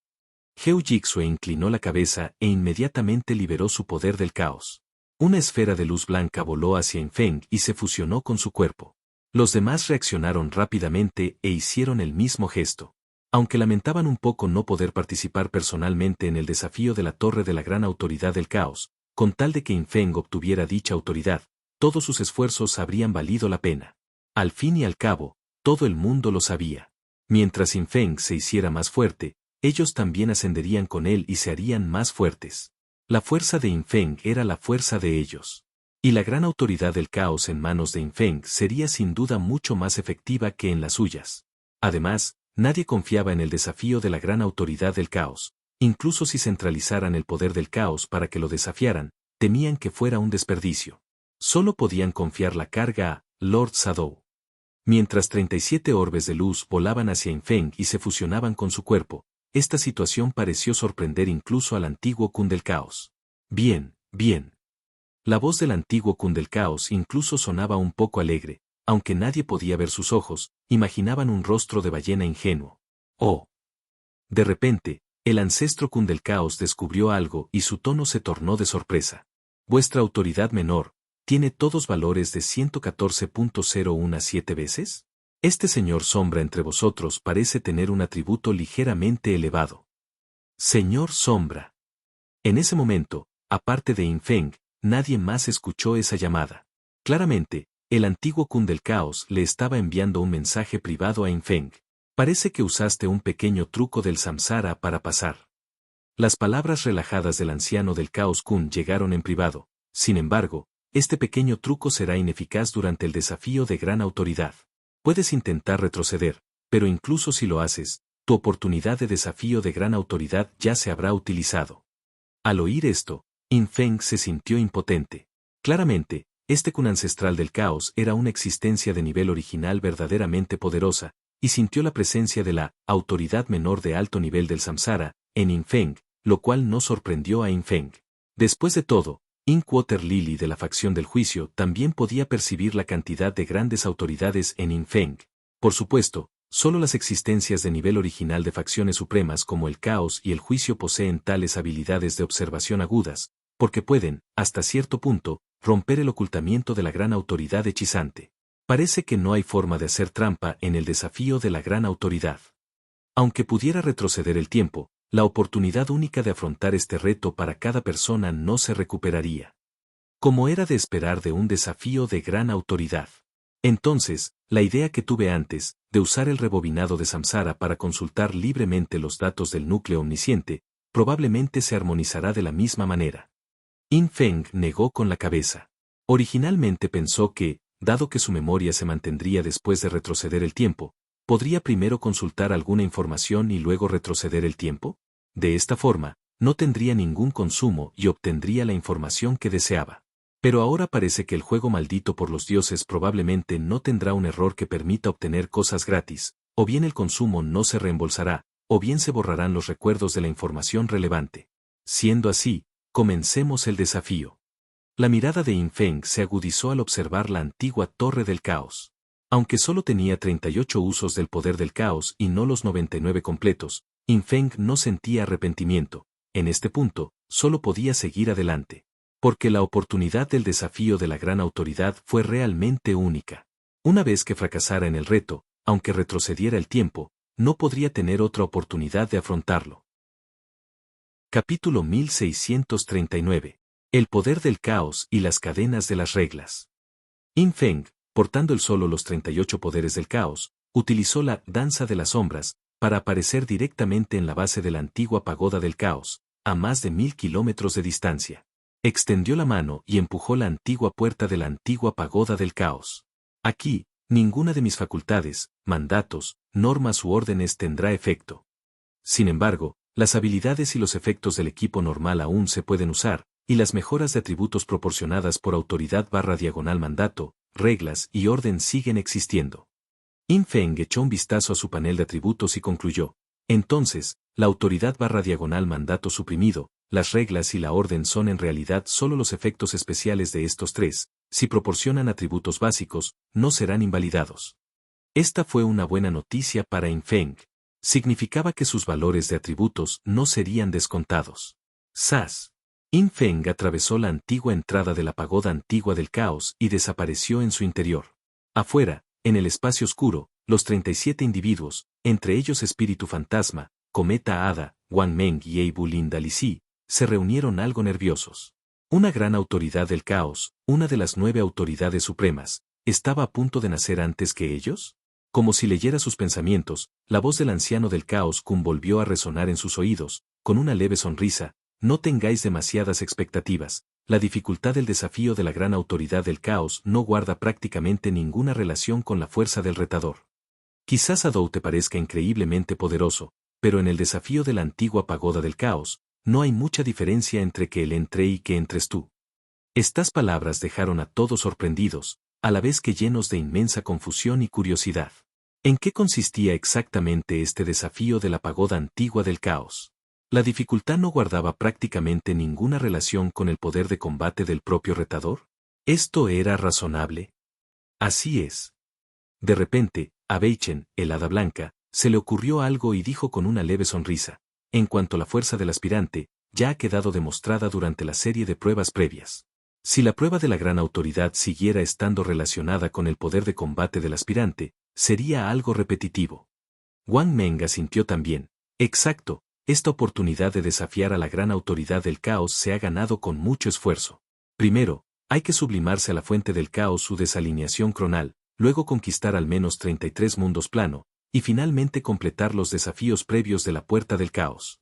Heo Jixue inclinó la cabeza e inmediatamente liberó su poder del caos. Una esfera de luz blanca voló hacia In Feng y se fusionó con su cuerpo. Los demás reaccionaron rápidamente e hicieron el mismo gesto. Aunque lamentaban un poco no poder participar personalmente en el desafío de la torre de la gran autoridad del caos, con tal de que In Feng obtuviera dicha autoridad, todos sus esfuerzos habrían valido la pena. Al fin y al cabo, todo el mundo lo sabía. Mientras In Feng se hiciera más fuerte, ellos también ascenderían con él y se harían más fuertes. La fuerza de In Feng era la fuerza de ellos. Y la gran autoridad del caos en manos de In Feng sería sin duda mucho más efectiva que en las suyas. Además, nadie confiaba en el desafío de la gran autoridad del caos. Incluso si centralizaran el poder del caos para que lo desafiaran, temían que fuera un desperdicio. Solo podían confiar la carga a Lord Shadow. Mientras 37 orbes de luz volaban hacia In Feng y se fusionaban con su cuerpo, esta situación pareció sorprender incluso al antiguo Kun del caos. Bien, bien. La voz del antiguo Kun del caos incluso sonaba un poco alegre, aunque nadie podía ver sus ojos, imaginaban un rostro de ballena ingenuo. Oh. De repente, el ancestro Kun del caos descubrió algo y su tono se tornó de sorpresa. Vuestra autoridad menor, ¿tiene todos valores de 114.017 veces? Este señor sombra entre vosotros parece tener un atributo ligeramente elevado. Señor sombra. En ese momento, aparte de In Feng, nadie más escuchó esa llamada. Claramente, el antiguo Kun del caos le estaba enviando un mensaje privado a In Feng. Parece que usaste un pequeño truco del samsara para pasar. Las palabras relajadas del anciano del caos Kun llegaron en privado. Sin embargo, este pequeño truco será ineficaz durante el desafío de gran autoridad. Puedes intentar retroceder, pero incluso si lo haces, tu oportunidad de desafío de gran autoridad ya se habrá utilizado. Al oír esto, In Feng se sintió impotente. Claramente, este Kun ancestral del caos era una existencia de nivel original verdaderamente poderosa, y sintió la presencia de la autoridad menor de alto nivel del samsara en In Feng, lo cual no sorprendió a In Feng. Después de todo, Inkwater Lily de la facción del juicio también podía percibir la cantidad de grandes autoridades en In Feng. Por supuesto, solo las existencias de nivel original de facciones supremas como el caos y el juicio poseen tales habilidades de observación agudas, porque pueden, hasta cierto punto, romper el ocultamiento de la gran autoridad hechizante. Parece que no hay forma de hacer trampa en el desafío de la gran autoridad. Aunque pudiera retroceder el tiempo, la oportunidad única de afrontar este reto para cada persona no se recuperaría. Como era de esperar de un desafío de gran autoridad. Entonces, la idea que tuve antes, de usar el rebobinado de Samsara para consultar libremente los datos del núcleo omnisciente, probablemente se armonizará de la misma manera. In Feng negó con la cabeza. Originalmente pensó que, dado que su memoria se mantendría después de retroceder el tiempo, ¿podría primero consultar alguna información y luego retroceder el tiempo? De esta forma, no tendría ningún consumo y obtendría la información que deseaba. Pero ahora parece que el juego maldito por los dioses probablemente no tendrá un error que permita obtener cosas gratis, o bien el consumo no se reembolsará, o bien se borrarán los recuerdos de la información relevante. Siendo así, comencemos el desafío. La mirada de In Feng se agudizó al observar la antigua Torre del Caos. Aunque solo tenía 38 usos del poder del caos y no los 99 completos, In Feng no sentía arrepentimiento. En este punto, solo podía seguir adelante. Porque la oportunidad del desafío de la gran autoridad fue realmente única. Una vez que fracasara en el reto, aunque retrocediera el tiempo, no podría tener otra oportunidad de afrontarlo. Capítulo 1639. El poder del caos y las cadenas de las reglas. In Feng, portando el solo los 38 poderes del caos, utilizó la danza de las sombras para aparecer directamente en la base de la antigua pagoda del caos, a más de 1000 kilómetros de distancia. Extendió la mano y empujó la antigua puerta de la antigua pagoda del caos. Aquí, ninguna de mis facultades, mandatos, normas u órdenes tendrá efecto. Sin embargo, las habilidades y los efectos del equipo normal aún se pueden usar, y las mejoras de atributos proporcionadas por autoridad/mandato, reglas y orden siguen existiendo. In Feng echó un vistazo a su panel de atributos y concluyó. Entonces, la autoridad/mandato suprimido, las reglas y la orden son en realidad solo los efectos especiales de estos tres, si proporcionan atributos básicos, no serán invalidados. Esta fue una buena noticia para In Feng. Significaba que sus valores de atributos no serían descontados. ¡Zas! In Feng atravesó la antigua entrada de la pagoda antigua del caos y desapareció en su interior. Afuera, en el espacio oscuro, los 37 individuos, entre ellos Espíritu Fantasma, Cometa Hada, Wang Meng y Eibu Lindalisi, se reunieron algo nerviosos. Una gran autoridad del caos, una de las 9 autoridades supremas, ¿estaba a punto de nacer antes que ellos? Como si leyera sus pensamientos, la voz del anciano del caos Kun volvió a resonar en sus oídos, con una leve sonrisa. No tengáis demasiadas expectativas, la dificultad del desafío de la gran autoridad del caos no guarda prácticamente ninguna relación con la fuerza del retador. Quizás Adou te parezca increíblemente poderoso, pero en el desafío de la antigua pagoda del caos, no hay mucha diferencia entre que él entre y que entres tú. Estas palabras dejaron a todos sorprendidos, a la vez que llenos de inmensa confusión y curiosidad. ¿En qué consistía exactamente este desafío de la pagoda antigua del caos? La dificultad no guardaba prácticamente ninguna relación con el poder de combate del propio retador. ¿Esto era razonable? Así es. De repente, a Beichen, el hada blanca, se le ocurrió algo y dijo con una leve sonrisa. En cuanto a la fuerza del aspirante, ya ha quedado demostrada durante la serie de pruebas previas. Si la prueba de la gran autoridad siguiera estando relacionada con el poder de combate del aspirante, sería algo repetitivo. Wang Meng asintió también. Exacto. Esta oportunidad de desafiar a la gran autoridad del caos se ha ganado con mucho esfuerzo. Primero, hay que sublimarse a la fuente del caos su desalineación cronal, luego conquistar al menos 33 mundos plano, y finalmente completar los desafíos previos de la puerta del caos.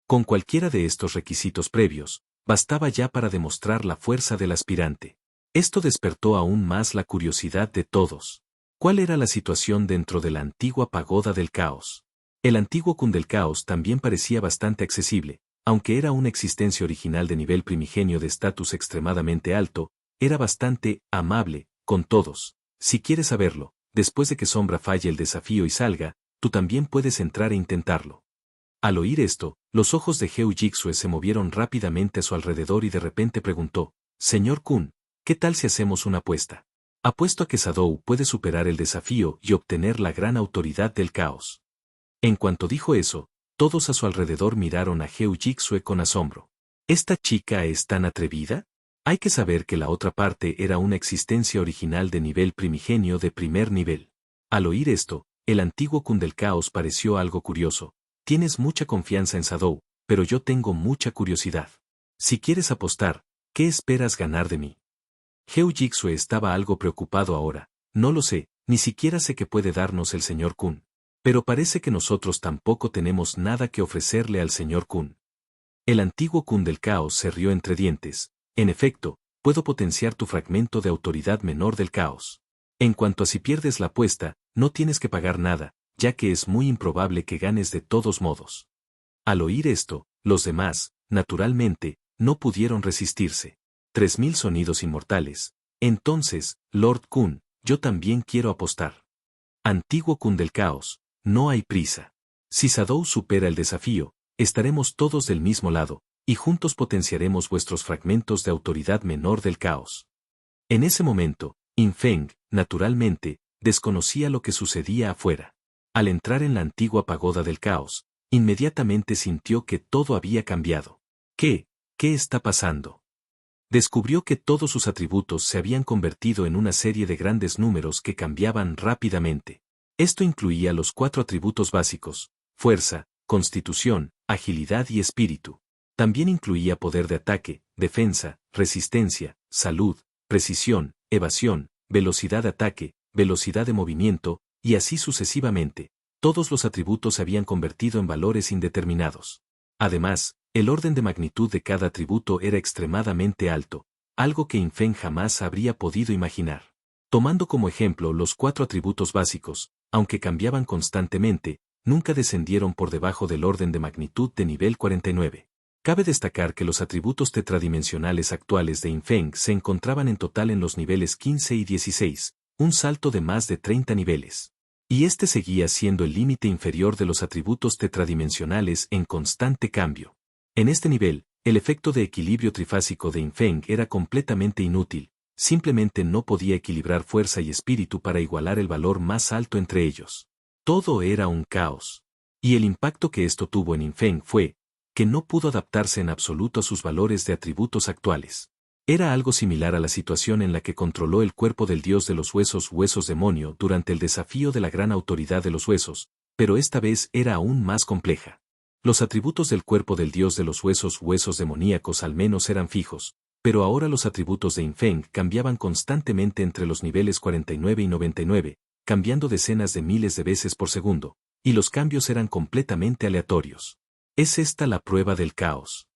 Con cualquiera de estos requisitos previos, bastaba ya para demostrar la fuerza del aspirante. Esto despertó aún más la curiosidad de todos. ¿Cuál era la situación dentro de la antigua pagoda del caos? El antiguo Kun del caos también parecía bastante accesible, aunque era una existencia original de nivel primigenio de estatus extremadamente alto, era bastante amable con todos. Si quieres saberlo, después de que Sombra falle el desafío y salga, tú también puedes entrar e intentarlo. Al oír esto, los ojos de Heo Jixue se movieron rápidamente a su alrededor y de repente preguntó, Señor Kun, ¿qué tal si hacemos una apuesta? Apuesto a que Shadow puede superar el desafío y obtener la gran autoridad del caos. En cuanto dijo eso, todos a su alrededor miraron a Heo Jixue con asombro. ¿Esta chica es tan atrevida? Hay que saber que la otra parte era una existencia original de nivel primigenio de primer nivel. Al oír esto, el antiguo Kun del caos pareció algo curioso. Tienes mucha confianza en Shadow, pero yo tengo mucha curiosidad. Si quieres apostar, ¿qué esperas ganar de mí? Heo Jixue estaba algo preocupado ahora. No lo sé, ni siquiera sé qué puede darnos el señor Kun. Pero parece que nosotros tampoco tenemos nada que ofrecerle al señor Kun. El antiguo Kun del caos se rió entre dientes. En efecto, puedo potenciar tu fragmento de autoridad menor del caos. En cuanto a si pierdes la apuesta, no tienes que pagar nada, ya que es muy improbable que ganes de todos modos. Al oír esto, los demás, naturalmente, no pudieron resistirse. 3000 sonidos inmortales. Entonces, Lord Kun, yo también quiero apostar. Antiguo Kun del caos, no hay prisa. Si Shadow supera el desafío, estaremos todos del mismo lado, y juntos potenciaremos vuestros fragmentos de autoridad menor del caos. En ese momento, Infeng, naturalmente, desconocía lo que sucedía afuera. Al entrar en la antigua pagoda del caos, inmediatamente sintió que todo había cambiado. ¿Qué está pasando? Descubrió que todos sus atributos se habían convertido en una serie de grandes números que cambiaban rápidamente. Esto incluía los 4 atributos básicos: fuerza, constitución, agilidad y espíritu. También incluía poder de ataque, defensa, resistencia, salud, precisión, evasión, velocidad de ataque, velocidad de movimiento, y así sucesivamente. Todos los atributos se habían convertido en valores indeterminados. Además, el orden de magnitud de cada atributo era extremadamente alto, algo que Infeng jamás habría podido imaginar. Tomando como ejemplo los 4 atributos básicos, aunque cambiaban constantemente, nunca descendieron por debajo del orden de magnitud de nivel 49. Cabe destacar que los atributos tetradimensionales actuales de Infeng se encontraban en total en los niveles 15 y 16, un salto de más de 30 niveles. Y este seguía siendo el límite inferior de los atributos tetradimensionales en constante cambio. En este nivel, el efecto de equilibrio trifásico de Infeng era completamente inútil, simplemente no podía equilibrar fuerza y espíritu para igualar el valor más alto entre ellos. Todo era un caos. Y el impacto que esto tuvo en Infeng fue que no pudo adaptarse en absoluto a sus valores de atributos actuales. Era algo similar a la situación en la que controló el cuerpo del dios de los huesos demonio durante el desafío de la gran autoridad de los huesos, pero esta vez era aún más compleja. Los atributos del cuerpo del dios de los huesos demoníacos al menos eran fijos, pero ahora los atributos de Infeng cambiaban constantemente entre los niveles 49 y 99, cambiando decenas de miles de veces por segundo, y los cambios eran completamente aleatorios. ¿Es esta la prueba del caos?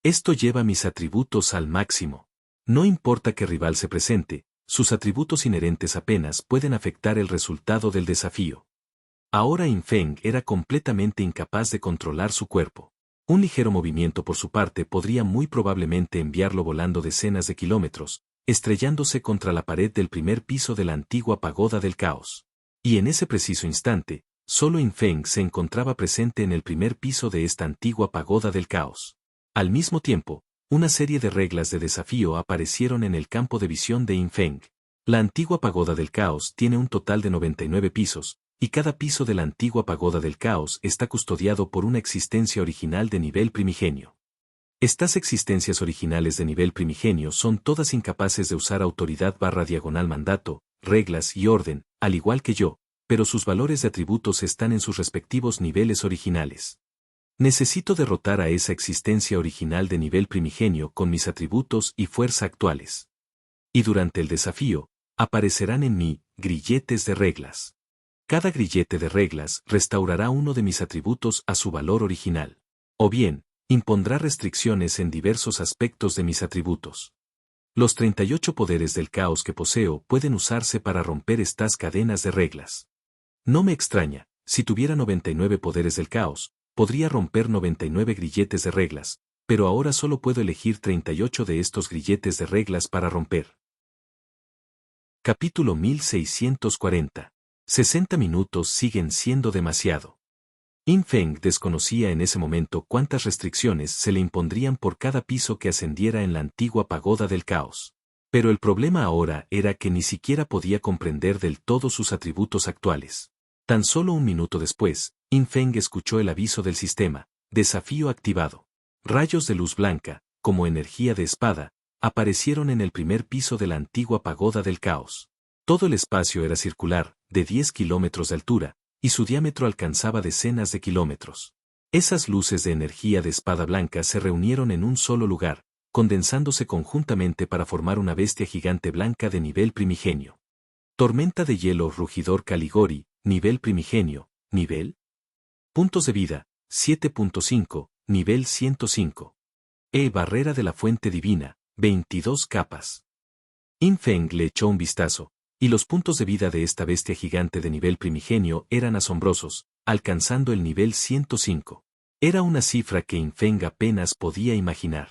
Esto lleva mis atributos al máximo. No importa qué rival se presente, sus atributos inherentes apenas pueden afectar el resultado del desafío. Ahora Infeng era completamente incapaz de controlar su cuerpo. Un ligero movimiento por su parte podría muy probablemente enviarlo volando decenas de kilómetros, estrellándose contra la pared del primer piso de la antigua pagoda del caos. Y en ese preciso instante, solo Infeng se encontraba presente en el primer piso de esta antigua pagoda del caos. Al mismo tiempo, una serie de reglas de desafío aparecieron en el campo de visión de Infeng. La antigua pagoda del caos tiene un total de 99 pisos, y cada piso de la antigua pagoda del caos está custodiado por una existencia original de nivel primigenio. Estas existencias originales de nivel primigenio son todas incapaces de usar autoridad/mandato, reglas y orden, al igual que yo, pero sus valores de atributos están en sus respectivos niveles originales. Necesito derrotar a esa existencia original de nivel primigenio con mis atributos y fuerza actuales. Y durante el desafío, aparecerán en mí grilletes de reglas. Cada grillete de reglas restaurará uno de mis atributos a su valor original. O bien, impondrá restricciones en diversos aspectos de mis atributos. Los 38 poderes del caos que poseo pueden usarse para romper estas cadenas de reglas. No me extraña, si tuviera 99 poderes del caos, podría romper 99 grilletes de reglas, pero ahora solo puedo elegir 38 de estos grilletes de reglas para romper. Capítulo 1640. 60 minutos siguen siendo demasiado. Infeng desconocía en ese momento cuántas restricciones se le impondrían por cada piso que ascendiera en la antigua pagoda del caos. Pero el problema ahora era que ni siquiera podía comprender del todo sus atributos actuales. Tan solo un minuto después, Yin Feng escuchó el aviso del sistema, desafío activado. Rayos de luz blanca, como energía de espada, aparecieron en el primer piso de la antigua pagoda del caos. Todo el espacio era circular, de 10 kilómetros de altura, y su diámetro alcanzaba decenas de kilómetros. Esas luces de energía de espada blanca se reunieron en un solo lugar, condensándose conjuntamente para formar una bestia gigante blanca de nivel primigenio. Tormenta de hielo rugidor Caligori, nivel primigenio, nivel. Puntos de vida, 7.5, nivel 105. Barrera de la fuente divina, 22 capas. Yin Feng le echó un vistazo, y los puntos de vida de esta bestia gigante de nivel primigenio eran asombrosos, alcanzando el nivel 105. Era una cifra que Yin Feng apenas podía imaginar.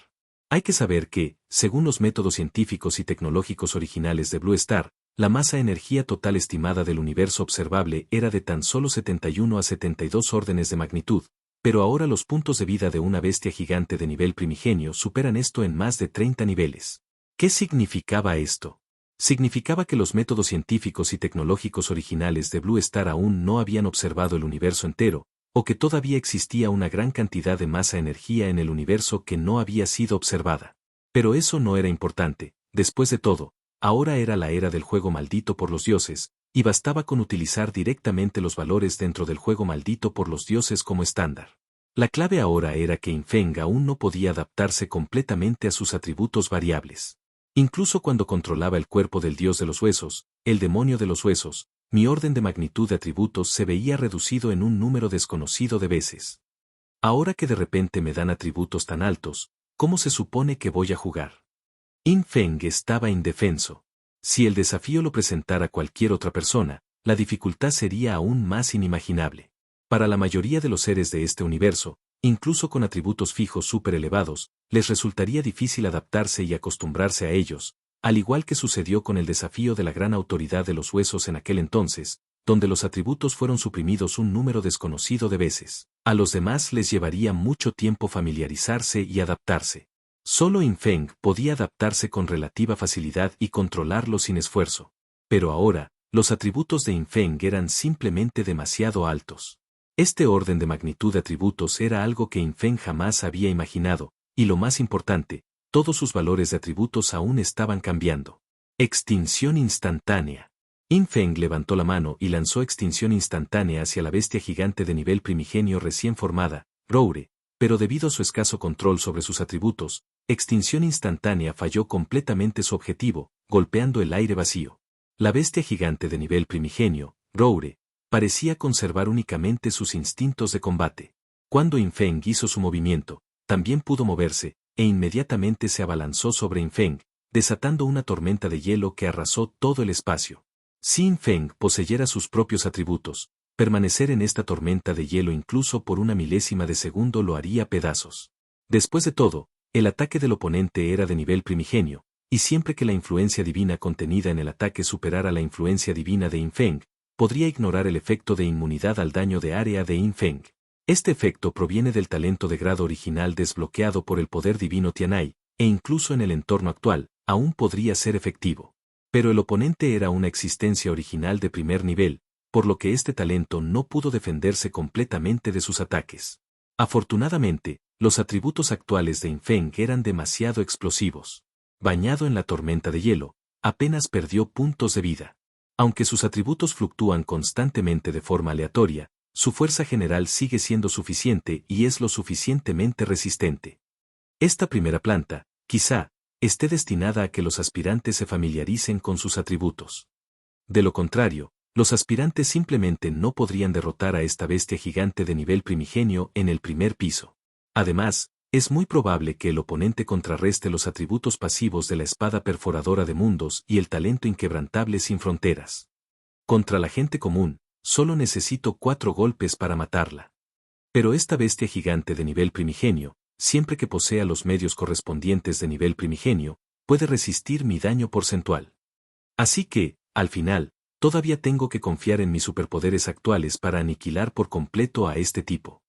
Hay que saber que, según los métodos científicos y tecnológicos originales de Blue Star, la masa-energía total estimada del universo observable era de tan solo 71 a 72 órdenes de magnitud, pero ahora los puntos de vida de una bestia gigante de nivel primigenio superan esto en más de 30 niveles. ¿Qué significaba esto? Significaba que los métodos científicos y tecnológicos originales de Blue Star aún no habían observado el universo entero, o que todavía existía una gran cantidad de masa-energía en el universo que no había sido observada. Pero eso no era importante, después de todo, ahora era la era del juego maldito por los dioses, y bastaba con utilizar directamente los valores dentro del juego maldito por los dioses como estándar. La clave ahora era que Yin Feng aún no podía adaptarse completamente a sus atributos variables. Incluso cuando controlaba el cuerpo del dios de los huesos, el demonio de los huesos, mi orden de magnitud de atributos se veía reducido en un número desconocido de veces. Ahora que de repente me dan atributos tan altos, ¿cómo se supone que voy a jugar? Yin Feng estaba indefenso. Si el desafío lo presentara cualquier otra persona, la dificultad sería aún más inimaginable. Para la mayoría de los seres de este universo, incluso con atributos fijos súper elevados, les resultaría difícil adaptarse y acostumbrarse a ellos, al igual que sucedió con el desafío de la gran autoridad de los huesos en aquel entonces, donde los atributos fueron suprimidos un número desconocido de veces. A los demás les llevaría mucho tiempo familiarizarse y adaptarse. Solo Yin Feng podía adaptarse con relativa facilidad y controlarlo sin esfuerzo. Pero ahora, los atributos de Yin Feng eran simplemente demasiado altos. Este orden de magnitud de atributos era algo que Yin Feng jamás había imaginado, y lo más importante, todos sus valores de atributos aún estaban cambiando. Extinción instantánea. Yin Feng levantó la mano y lanzó extinción instantánea hacia la bestia gigante de nivel primigenio recién formada, Roure, pero debido a su escaso control sobre sus atributos, extinción instantánea falló completamente su objetivo, golpeando el aire vacío. La bestia gigante de nivel primigenio, Roure, parecía conservar únicamente sus instintos de combate. Cuando Yin Feng hizo su movimiento, también pudo moverse, e inmediatamente se abalanzó sobre Yin Feng, desatando una tormenta de hielo que arrasó todo el espacio. Si Yin Feng poseyera sus propios atributos, permanecer en esta tormenta de hielo incluso por una milésima de segundo lo haría pedazos. Después de todo, el ataque del oponente era de nivel primigenio, y siempre que la influencia divina contenida en el ataque superara la influencia divina de Yin Feng, podría ignorar el efecto de inmunidad al daño de área de Yin Feng. Este efecto proviene del talento de grado original desbloqueado por el poder divino Tianai, e incluso en el entorno actual, aún podría ser efectivo. Pero el oponente era una existencia original de primer nivel, por lo que este talento no pudo defenderse completamente de sus ataques. Afortunadamente, los atributos actuales de Yin Feng eran demasiado explosivos. Bañado en la tormenta de hielo, apenas perdió puntos de vida. Aunque sus atributos fluctúan constantemente de forma aleatoria, su fuerza general sigue siendo suficiente y es lo suficientemente resistente. Esta primera planta, quizá, esté destinada a que los aspirantes se familiaricen con sus atributos. De lo contrario, los aspirantes simplemente no podrían derrotar a esta bestia gigante de nivel primigenio en el primer piso. Además, es muy probable que el oponente contrarreste los atributos pasivos de la espada perforadora de mundos y el talento inquebrantable sin fronteras. Contra la gente común, solo necesito 4 golpes para matarla. Pero esta bestia gigante de nivel primigenio, siempre que posea los medios correspondientes de nivel primigenio, puede resistir mi daño porcentual. Así que, al final, todavía tengo que confiar en mis superpoderes actuales para aniquilar por completo a este tipo.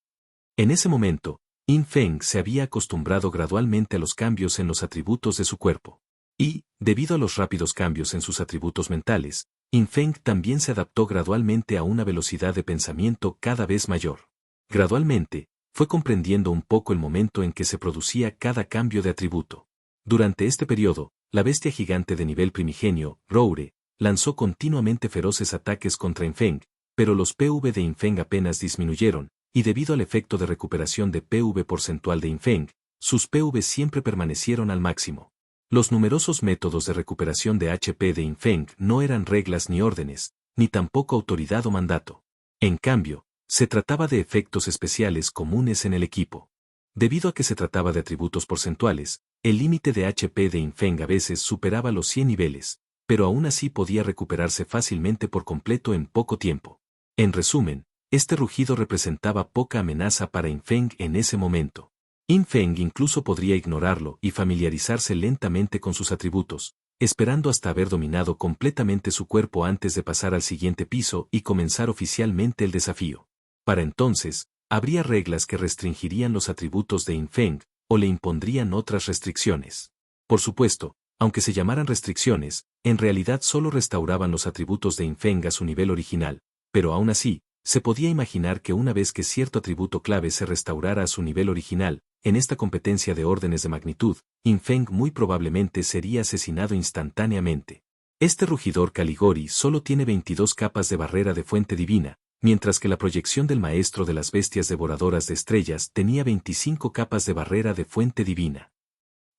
En ese momento, Yin Feng se había acostumbrado gradualmente a los cambios en los atributos de su cuerpo. Y, debido a los rápidos cambios en sus atributos mentales, Infeng también se adaptó gradualmente a una velocidad de pensamiento cada vez mayor. Gradualmente, fue comprendiendo un poco el momento en que se producía cada cambio de atributo. Durante este periodo, la bestia gigante de nivel primigenio, Roure, lanzó continuamente feroces ataques contra Infeng, pero los PV de Infeng apenas disminuyeron, y debido al efecto de recuperación de PV porcentual de Infeng, sus PV siempre permanecieron al máximo. Los numerosos métodos de recuperación de HP de Infeng no eran reglas ni órdenes, ni tampoco autoridad o mandato. En cambio, se trataba de efectos especiales comunes en el equipo. Debido a que se trataba de atributos porcentuales, el límite de HP de Infeng a veces superaba los 100 niveles, pero aún así podía recuperarse fácilmente por completo en poco tiempo. En resumen, este rugido representaba poca amenaza para Infeng en ese momento. Infeng incluso podría ignorarlo y familiarizarse lentamente con sus atributos, esperando hasta haber dominado completamente su cuerpo antes de pasar al siguiente piso y comenzar oficialmente el desafío. Para entonces, habría reglas que restringirían los atributos de Infeng, o le impondrían otras restricciones. Por supuesto, aunque se llamaran restricciones, en realidad solo restauraban los atributos de Infeng a su nivel original, pero aún así, se podía imaginar que una vez que cierto atributo clave se restaurara a su nivel original, en esta competencia de órdenes de magnitud, Infeng muy probablemente sería asesinado instantáneamente. Este rugidor Caligori solo tiene 22 capas de barrera de fuente divina, mientras que la proyección del maestro de las bestias devoradoras de estrellas tenía 25 capas de barrera de fuente divina.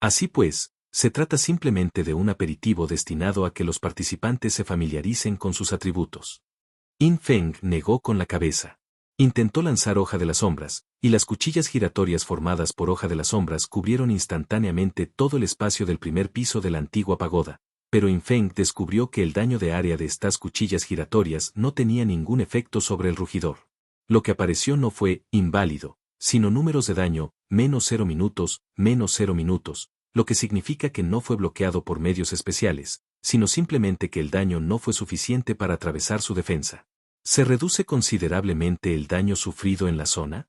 Así pues, se trata simplemente de un aperitivo destinado a que los participantes se familiaricen con sus atributos. Infeng negó con la cabeza. Intentó lanzar hoja de las sombras, y las cuchillas giratorias formadas por hoja de las sombras cubrieron instantáneamente todo el espacio del primer piso de la antigua pagoda, pero Infeng descubrió que el daño de área de estas cuchillas giratorias no tenía ningún efecto sobre el rugidor. Lo que apareció no fue inválido, sino números de daño, -0 minutos, -0 minutos, lo que significa que no fue bloqueado por medios especiales, sino simplemente que el daño no fue suficiente para atravesar su defensa. ¿Se reduce considerablemente el daño sufrido en la zona?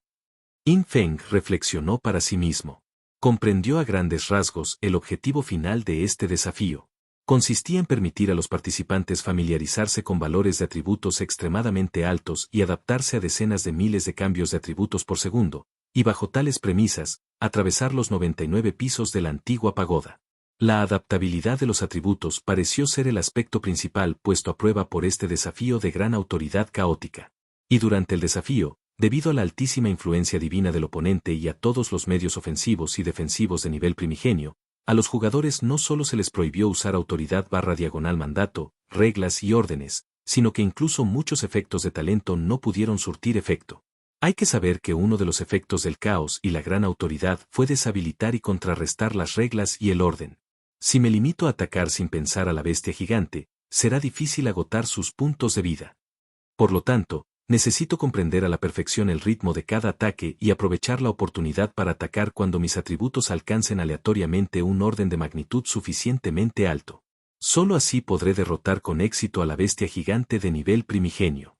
Infeng reflexionó para sí mismo. Comprendió a grandes rasgos el objetivo final de este desafío. Consistía en permitir a los participantes familiarizarse con valores de atributos extremadamente altos y adaptarse a decenas de miles de cambios de atributos por segundo, y bajo tales premisas, atravesar los 99 pisos de la antigua pagoda. La adaptabilidad de los atributos pareció ser el aspecto principal puesto a prueba por este desafío de gran autoridad caótica. Y durante el desafío, debido a la altísima influencia divina del oponente y a todos los medios ofensivos y defensivos de nivel primigenio, a los jugadores no solo se les prohibió usar autoridad/diagonal mandato, reglas y órdenes, sino que incluso muchos efectos de talento no pudieron surtir efecto. Hay que saber que uno de los efectos del caos y la gran autoridad fue deshabilitar y contrarrestar las reglas y el orden. Si me limito a atacar sin pensar a la bestia gigante, será difícil agotar sus puntos de vida. Por lo tanto, necesito comprender a la perfección el ritmo de cada ataque y aprovechar la oportunidad para atacar cuando mis atributos alcancen aleatoriamente un orden de magnitud suficientemente alto. Solo así podré derrotar con éxito a la bestia gigante de nivel primigenio.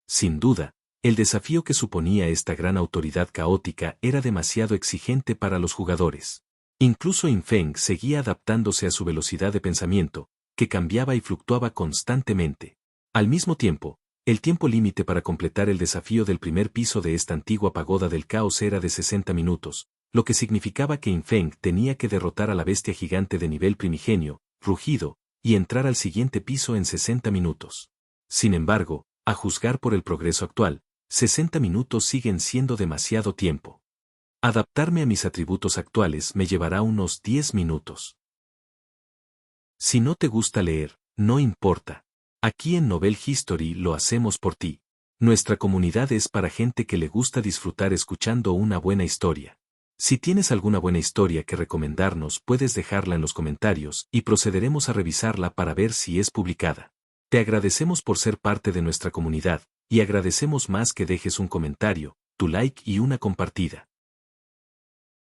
Sin duda, el desafío que suponía esta gran autoridad caótica era demasiado exigente para los jugadores. Incluso Infeng seguía adaptándose a su velocidad de pensamiento, que cambiaba y fluctuaba constantemente. Al mismo tiempo, el tiempo límite para completar el desafío del primer piso de esta antigua pagoda del caos era de 60 minutos, lo que significaba que Infeng tenía que derrotar a la bestia gigante de nivel primigenio, rugido, y entrar al siguiente piso en 60 minutos. Sin embargo, a juzgar por el progreso actual, 60 minutos siguen siendo demasiado tiempo. Adaptarme a mis atributos actuales me llevará unos 10 minutos. Si no te gusta leer, no importa. Aquí en Novel History lo hacemos por ti. Nuestra comunidad es para gente que le gusta disfrutar escuchando una buena historia. Si tienes alguna buena historia que recomendarnos, puedes dejarla en los comentarios y procederemos a revisarla para ver si es publicada. Te agradecemos por ser parte de nuestra comunidad, y agradecemos más que dejes un comentario, tu like y una compartida.